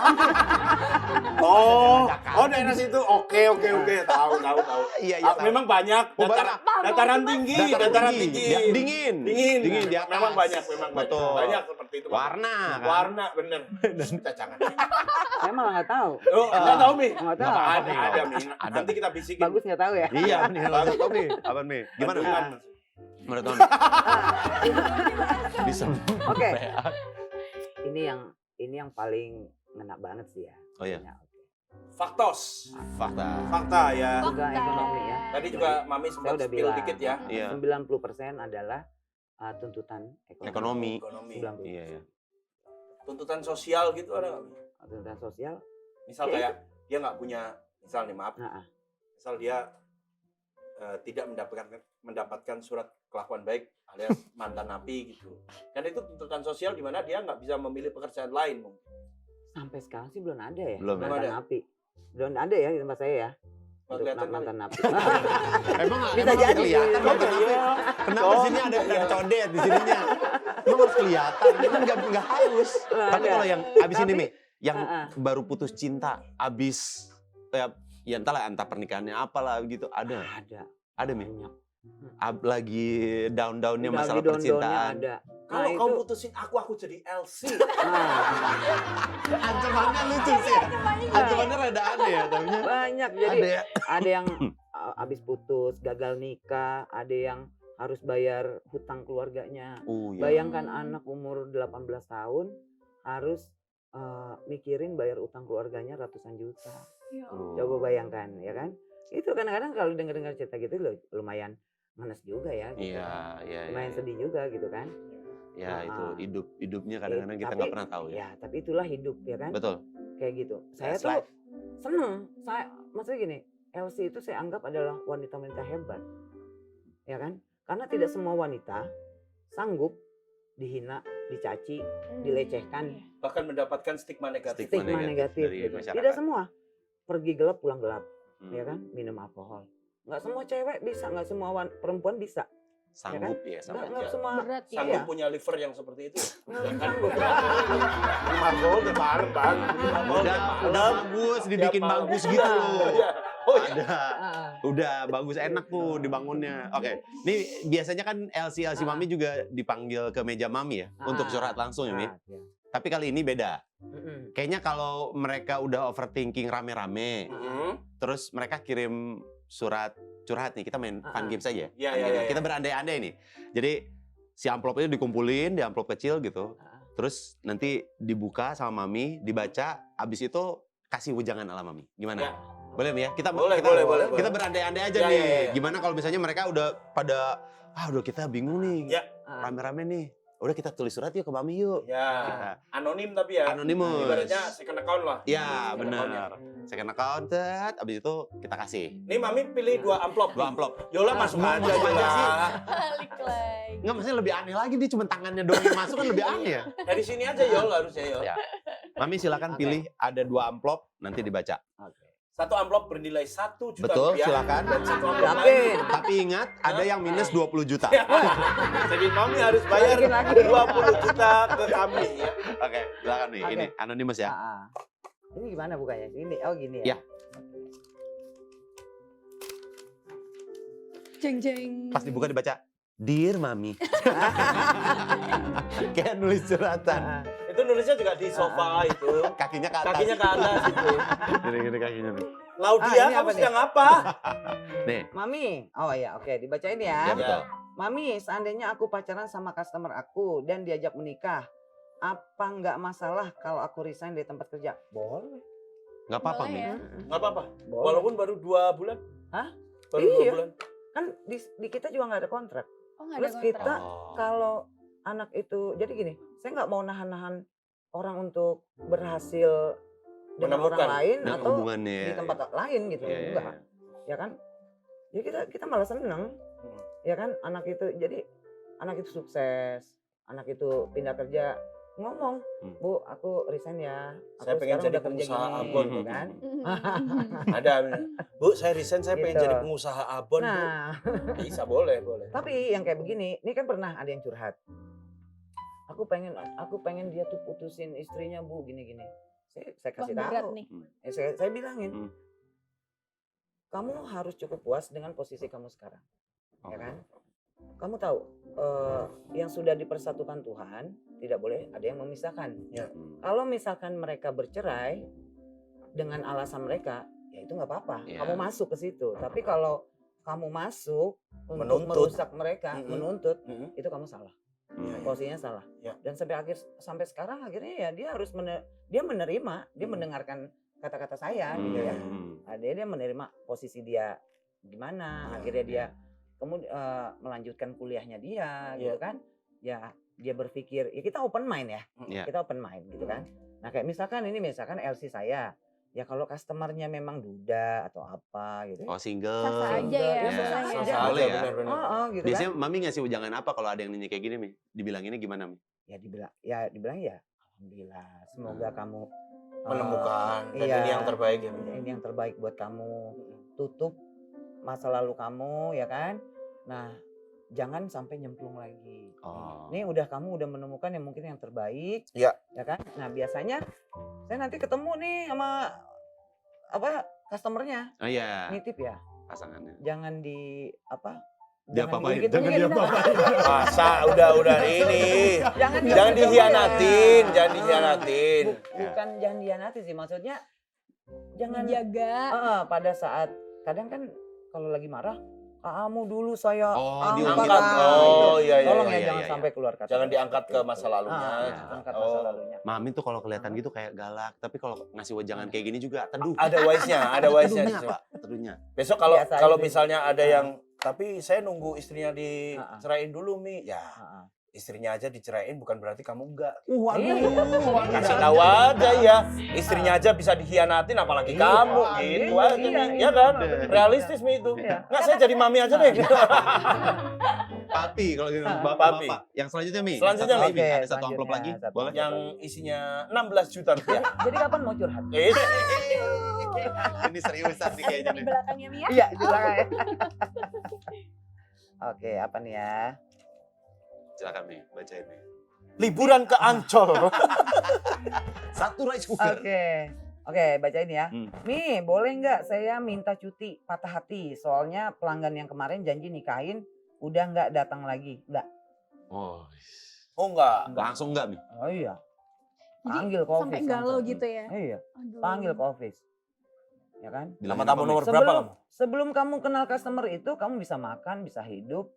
B: Oh, daerah situ. Oke. Tahu.
C: Iya,
B: Memang banyak. Dataran tinggi.
C: Dingin. Di atas.
B: Memang banyak.
C: Betul.
B: Banyak seperti itu.
C: Warna, kan?
B: Warna, bener. Kita jangan.
D: Saya malah nggak tahu.
B: Oh, nggak tahu, Mi?
D: Nggak tahu.
B: Ada, Mi. Nanti kita bisikin.
D: Bagus nggak tahu ya.
C: Iya, nih kalau tahu nih. Apa nih? Gimana?
B: Kandungan.
C: Menurut Tony? Bisa.
D: Oke. Ini yang paling ngena banget sih ya.
C: Oh iya.
D: Ya, oke.
B: Faktos.
C: Fakta.
B: Ya.
D: Juga ekonomi ya.
B: Tadi juga Mami sempat
D: udah
B: spill
D: bilang.
B: dikit ya.
C: Iya.
D: 90% adalah tuntutan ekonomi.
C: Ekonomi.
D: 90%.
C: Iya.
B: Tuntutan sosial gitu ada nggak, Mi?
D: Tuntutan sosial.
B: Misal
D: Ya,
B: kayak dia nggak punya, misal nih maaf,
D: Nah,
B: misal dia tidak mendapatkan surat kelakuan baik alias mantan napi gitu. Kan itu tuntutan sosial di mana dia nggak bisa memilih pekerjaan lain mungkin.
D: sampai sekarang sih belum ada ya.
C: Belum
D: mantan
B: ada.
D: napi. Belum ada ya di tempat saya ya.
B: Nggak
D: Untuk
B: kelihatan kali.
D: mantan napi.
C: Emang
D: Bisa
C: emang
D: jadi.
C: kelihatan
B: Iya,
C: mantan napi?
B: iya.
C: Kenapa di sini ada codet di sininya? Emang harus kelihatan. Itu nggak harus. Tapi kalau yang abis ini, Mi, yang baru putus cinta, abis ya entahlah entah pernikahannya apalah gitu, ada Mi.
D: Banyak.
C: Lagi down-downnya
D: Lagi
C: masalah
D: down-downnya
C: percintaan.
D: ada.
B: Kalau
D: Nah,
B: kamu
D: itu-
B: putusin aku jadi LC.
C: Ancamannya lucu sih ya. Ancamannya rada aneh ya, tapi
D: Banyak. Jadi
C: ada ya.
D: ada yang abis putus, gagal nikah, ada yang harus bayar hutang keluarganya.
C: Oh, iya.
D: Bayangkan anak umur 18 tahun harus mikirin bayar utang keluarganya ratusan juta.
A: Ya
C: Aduh.
D: Coba bayangkan, ya kan? Itu kadang-kadang kalau dengar-dengar cerita gitu lumayan ngenes juga ya. Gitu.
C: Iya.
D: Lumayan sedih juga gitu kan.
C: Ya itu hidupnya kadang-kadang kita
D: Tapi-
C: nggak pernah tahu ya.
D: Ya, tapi itulah hidup ya kan.
C: Betul.
D: Kayak gitu. Saya
C: That's
D: tuh
C: life.
D: seneng. Maksudnya gini, Elsie itu saya anggap adalah wanita-wanita hebat. Ya kan? Karena tidak semua wanita sanggup dihina, dicaci, dilecehkan,
B: Bahkan mendapatkan stigma negatif.
D: stigma negatif
C: dari
D: gitu.
C: masyarakat.
D: Tidak semua. Pergi gelap pulang gelap,
C: Hmm.
D: ya kan? Minum alkohol. Nggak semua cewek bisa, nggak semua perempuan bisa.
C: Sanggup ya sama
D: Nggak
C: aja.
D: semua.
A: Berat ya.
B: Sanggup
D: Iya.
B: punya liver yang seperti itu.
D: Nggak
B: Kan
D: sanggup.
B: Margot udah malam bang.
C: Udah bagus, dibikin
B: Tiap malam.
C: bagus gitu loh.
B: Iya. Oh iya.
C: Ada. Udah bagus enak tuh dibangunnya. Oke. Nih biasanya kan LC Mami juga dipanggil ke meja Mami ya untuk curhat langsung ya, Mi.
D: Ya.
C: Tapi kali ini beda.
D: Mm-mm.
C: Kayaknya kalau mereka udah overthinking rame-rame, terus mereka kirim surat curhat nih, kita main fun games aja ya.
B: Iya,
C: Fun
B: iya,
C: game.
B: iya.
C: Kita berandai-andai nih. Jadi si amplopnya dikumpulin di amplop kecil gitu.
D: Ah.
C: Terus nanti dibuka sama Mami, dibaca, abis itu kasih wejangan ala Mami. Gimana?
B: Ya.
C: Boleh Mi ya? Kita
B: Boleh.
C: kita berandai-andai aja
B: Ya,
C: nih.
B: ya, ya, ya.
C: Gimana kalau misalnya mereka udah pada udah kita bingung nih.
B: Ya.
C: Rame-rame nih. Udah kita tulis surat yuk ke Mami yuk.
B: Ya.
C: Kita
B: Anonim tapi ya.
C: anonimus.
B: Ibaratnya second account lah.
C: Ya,
B: Second account-nya.
C: benar. Second account, abis itu kita kasih.
B: Nih Mami pilih 2 amplop.
C: 2 amplop.
B: Yola masuk aja
C: Masuk aja sih.
B: Yola.
A: Balik lagi.
C: Enggak, maksudnya lebih aneh lagi, dia cuma tangannya doang yang masuk kan lebih aneh ya.
B: Dari sini aja Yol harusnya Yol.
C: Ya. Mami silakan
D: Oke.
C: pilih, ada 2 amplop, nanti dibaca.
D: Oke.
B: 1 amplop bernilai 1 juta
C: Betul,
B: rupiah.
C: silakan.
B: Dan 1 amplop
D: Yakin.
B: lain.
C: Tapi ingat, ada yang minus 20 juta.
B: Jadi Mami harus bayar
D: Balikin lagi.
B: 20 juta ke kami ya.
C: Oke, silakan nih.
D: Oke.
C: Ini anonimus ya.
D: Ini gimana bukanya? Ini, oh gini
C: Ya.
D: ya?
A: Jeng.
C: Pas dibuka dibaca, Dear Mami. Kayak nulis suratan.
B: Itu nulisnya juga di sofa itu.
C: Kakinya ke atas.
B: Kakinya ke atas itu.
C: Gini-gini kakinya nih.
B: Laudia,
D: ini
B: kamu
D: apa nih?
B: sedang apa?
C: Nih,
D: Mami, oh ya oke dibacain
C: ya
D: ya.
C: betul.
D: Mami, seandainya aku pacaran sama customer aku dan diajak menikah, apa nggak masalah kalau aku resign dari tempat kerja? Boleh.
C: Nggak apa-apa,
A: Boleh
C: Mi.
A: ya.
B: Nggak apa-apa.
D: Boleh.
B: Walaupun baru 2 bulan.
D: Hah?
B: Baru
D: Iya.
B: 2 bulan.
D: Kan di kita juga nggak ada kontrak.
A: Oh, nggak ada
D: Terus
A: kontrak.
D: kita
C: Oh.
D: kalau anak itu, jadi gini, saya nggak mau nahan-nahan orang untuk berhasil dengan
B: Menemukan.
D: orang lain
C: Dan
D: atau
C: hubungannya.
D: di tempat lain gitu,
C: Iya, iya,
D: enggak,
C: iya.
D: ya kan? Ya kita malah seneng, ya kan? Anak itu jadi anak itu sukses, anak itu pindah kerja ngomong, Bu, aku resign ya.
B: Saya pengen
D: sekarang
B: jadi
D: udah kerja
B: pengusaha
D: gini,
B: abon.
D: gitu kan.
B: Ada, Bu, saya resign, saya pengen
D: Gitu.
B: jadi pengusaha abon, Bu.
D: Nah,
B: Bisa, boleh.
D: tapi yang kayak begini, ini kan pernah ada yang curhat. Aku pengen dia tuh putusin istrinya, Bu, gini-gini. Saya kasih
A: Wah, berat
D: tahu.
A: nih.
D: Saya bilangin, kamu harus cukup puas dengan posisi kamu sekarang, ya kan? Kamu tahu, yang sudah dipersatukan Tuhan tidak boleh ada yang memisahkan.
B: Ya.
D: Kalau misalkan mereka bercerai dengan alasan mereka, ya itu nggak apa-apa.
C: Ya.
D: Kamu masuk ke situ. Tapi kalau kamu masuk untuk
B: Menuntut.
D: merusak mereka, menuntut, itu kamu salah. Posisinya salah.
B: Ya.
D: Dan sampai sekarang akhirnya ya dia harus dia menerima, dia mendengarkan kata-kata saya gitu ya. Nah, dia menerima posisi dia gimana, akhirnya dia melanjutkan kuliahnya dia gitu kan. Ya dia berpikir, ya kita open mind ya. Kita open mind gitu kan. Nah kayak misalkan LC saya, ya kalau customernya memang duda atau apa gitu.
C: Oh, single.
A: Sah-sah aja ya.
D: Ya,
A: sah-sah
D: sah-sah
A: aja.
D: aja.
C: Boleh ya.
D: Benar-benar. Gitu
C: Biasanya
D: kan.
C: Mami ngasih ujangan apa kalau ada yang nanya kayak gini, Mi? Dibilanginnya gimana, Mi?
D: Ya dibilang ya alhamdulillah, semoga kamu
B: Menemukan, dan
D: iya,
B: ini yang terbaik ya.
D: ini yang terbaik buat kamu. Tutup masa lalu kamu ya kan. Nah, jangan sampai nyemplung lagi. Nih kamu udah menemukan yang mungkin yang terbaik.
B: Ya.
D: Ya kan? Nah, biasanya saya nanti ketemu nih sama customernya.
C: Oh iya,
D: Nitip ya.
C: pasangannya.
D: Jangan
C: Diapa-apain,
D: digigit,
C: jangan
D: mungkin.
C: diapa-apain.
B: Masa udah ini.
D: Jangan
B: Dihianatin,
D: ya.
B: jangan dihianatin.
D: Bukan jangan dihianatin sih, maksudnya jangan
A: Jaga.
D: pada saat kadang kan kalau lagi marah, kamu dulu saya
C: diungkit.
B: Iya.
D: Tolong
C: iya,
D: ya jangan
C: iya.
D: sampai keluar kata.
B: Jangan diangkat ke masa lalunya.
D: Angkat masa lalunya.
C: Mami tuh kalau kelihatan gitu kayak galak, tapi kalau ngasih wejangan kayak gini juga teduh.
B: Ada wise-nya, ada wise-nya.
C: Teduhnya, Pak. Teduhnya.
B: Besok
D: Biasa
B: kalau
D: aja,
B: misalnya ada yang tapi saya nunggu istrinya diceraiin dulu, Mi. Ya, istrinya aja diceraiin bukan berarti kamu enggak. Kasih tahu aja ya, istrinya aja bisa dikhianatin apalagi kamu gitu aja. Ya kan? Realistis, Mi itu. Nggak, saya jadi mami aja deh.
C: Papi kalau gitu,
B: Papi.
C: bapak-bapak. Yang selanjutnya, Mi.
B: Selanjutnya,
C: Satu
B: Mi.
C: lagi, Mi. Ada satu
D: Selanjutnya,
C: amplop lagi.
D: satu
C: Boleh?
B: Yang isinya 16 juta rupiah.
D: Jadi kapan mau curhat?
C: Ini seriusan nih kayaknya
A: Di
C: nih.
A: belakangnya Mia.
D: Iya, di belakang ya. Oke, apa nih ya?
C: Silakan, Mi. Bacain, Mi.
B: Liburan ke Ancol.
C: Satu rice cooker.
D: Oke, bacain ya.
C: Hmm.
D: Mi, boleh nggak saya minta cuti patah hati? Soalnya pelanggan yang kemarin janji nikahin, udah nggak datang lagi. Nggak.
C: Oh,
B: Oh enggak.
C: langsung enggak, Mi?
D: Oh iya.
A: Jadi
D: Panggil ke office.
A: sampai galau
D: langsung.
A: gitu ya.
D: Iya,
A: Aduh.
D: panggil ke office. Ya kan?
B: Nama tamu nomor berapa kamu?
D: Sebelum kamu kenal customer itu, kamu bisa makan, bisa hidup,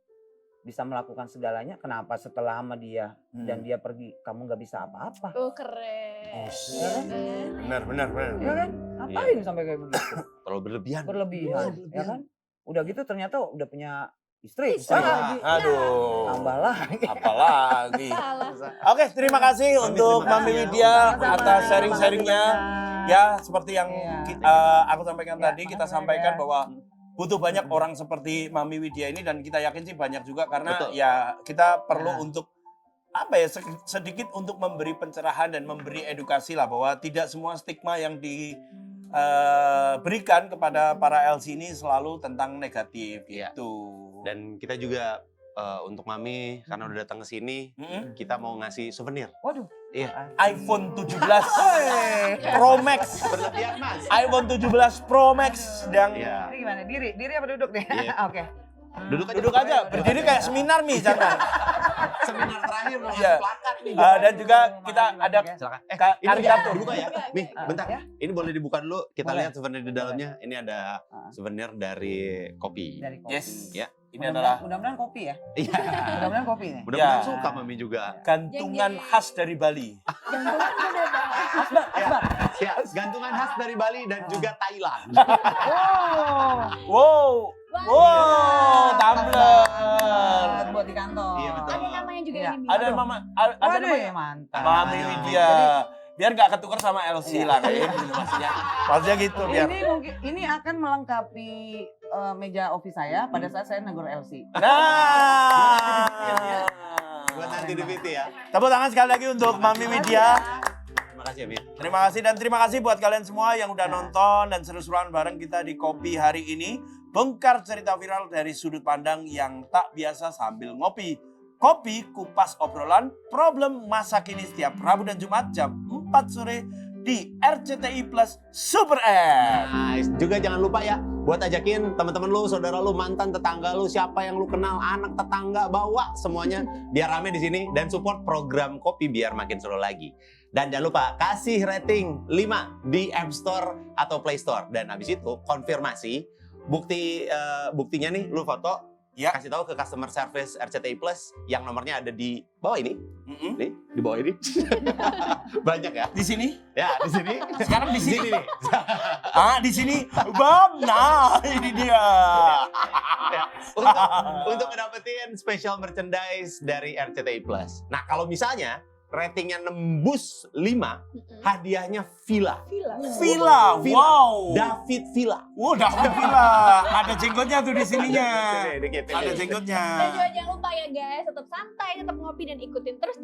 D: bisa melakukan segalanya. Kenapa setelah sama dia dan dia pergi, kamu nggak bisa apa-apa?
A: Oh, keren.
D: Ya kan?
B: Benar.
D: Ya kan? Ngapain sampai kayak begitu?
C: Terlalu berlebihan.
D: Berlebihan, ya kan? Udah gitu ternyata udah punya istri.
A: Lagi.
B: Aduh.
D: Tambah lagi.
B: Apalagi.
A: Salah.
B: Oke, terima kasih untuk
C: terima
B: Mami
C: kasih.
B: Widya
D: Sama-sama,
B: atas
D: ya,
B: sharing-sharingnya.
D: makasih banyak.
B: Ya, seperti yang
D: Iya.
B: aku sampaikan
D: Ya,
B: tadi, kita
D: makasih
B: sampaikan
D: ya.
B: bahwa butuh banyak orang seperti Mami Widya ini, dan kita yakin sih banyak juga karena
C: Betul.
B: ya kita perlu
D: Ya.
B: untuk sedikit untuk memberi pencerahan dan memberi edukasi lah, bahwa tidak semua stigma yang diberikan kepada para LC ini selalu tentang negatif
C: Iya.
B: gitu.
C: Dan kita juga untuk Mami karena udah datang ke sini, kita mau ngasih souvenir.
D: Waduh.
C: Iya.
B: iPhone 17 Pro Max.
C: Berlebihan, Mas.
B: iPhone 17 Pro Max yang
C: Iya.
D: Ini gimana? Diri apa duduk nih?
C: Iya.
D: Oke.
B: duduk aja, berdiri kayak seminar Mi, jangan.
C: Seminar terakhir mau
B: Iya.
C: ngasih plakat nih.
B: Dan juga kita ada
C: Silakan.
B: karyatur.
C: Karyatur buka ya. Mi,
A: Enggak.
C: bentar.
D: Ya.
C: Ini boleh dibuka dulu. Kita
D: Boleh.
C: lihat souvenir di dalamnya. Ini ada souvenir dari kopi.
D: Dari kopi.
B: Yes.
C: Ya.
B: Ini adalah
D: Mudah-mudahan kopi ya.
C: Iya.
D: Mudah-mudahan kopi nih.
C: Mudah-mudahan
B: Ya.
C: suka Mami juga.
B: gantungan
A: Jeng, jeng.
B: khas dari Bali.
A: Jantungan udah bahas.
D: Asbar.
C: Ya, gantungan khas dari Bali dan juga Thailand.
D: Wow.
B: Wow, tumbler.
D: Buat di kantor.
C: Iya, betul.
A: Ada namanya juga
D: Iya.
A: ini. Mi.
B: Ada
D: Aduh.
B: mama, ada
D: Waduh,
B: namanya.
D: mantap.
B: Mami Widya. Biar nggak ketukar sama LC lah kayak gitu maksudnya. Maksudnya gitu biar.
D: Ini mungkin ini akan melengkapi meja office saya pada saat saya negur LC.
B: Nah.
C: buat nanti di VT ya.
B: Tepuk tangan sekali lagi untuk Mami Widya.
C: Terima kasih ya, Mit.
B: Terima kasih dan terima kasih buat kalian semua yang udah nonton dan seru-seruan bareng kita di Kopi hari ini. Bongkar cerita viral dari sudut pandang yang tak biasa sambil ngopi. Kopi kupas obrolan problem masa kini setiap Rabu dan Jumat jam 4 sore di RCTI Plus Super App.
C: Nice. Juga jangan lupa ya, buat ajakin teman-teman lu, saudara lu, mantan tetangga lu, siapa yang lu kenal, anak tetangga, bawa semuanya biar rame di sini dan support program Kopi biar makin seru lagi. Dan jangan lupa kasih rating 5 di App Store atau Play Store. Dan habis itu konfirmasi buktinya nih lu foto.
B: Ya.
C: Kasih tahu ke customer service RCTI Plus yang nomornya ada di bawah ini. Nih, di bawah ini. Banyak ya.
B: Di sini?
C: Ya, di sini.
B: Sekarang di sini.
C: nih.
B: Di sini. Bam, nah ini dia.
C: Ya, untuk ngedapetin special merchandise dari RCTI Plus. Nah, kalau misalnya ratingnya nembus 5, hadiahnya villa.
B: Villa, wow.
C: David Villa.
B: Wow, David Villa. Ada jenggotnya tuh di sininya. Ada jenggotnya.
A: Dan juga jangan lupa ya guys, tetap santai, tetap ngopi dan ikutin terus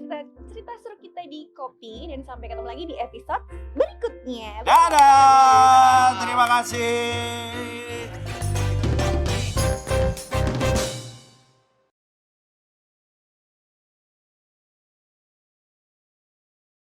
A: cerita seru kita di Kopi. Dan sampai ketemu lagi di episode berikutnya.
B: Dadah, terima kasih.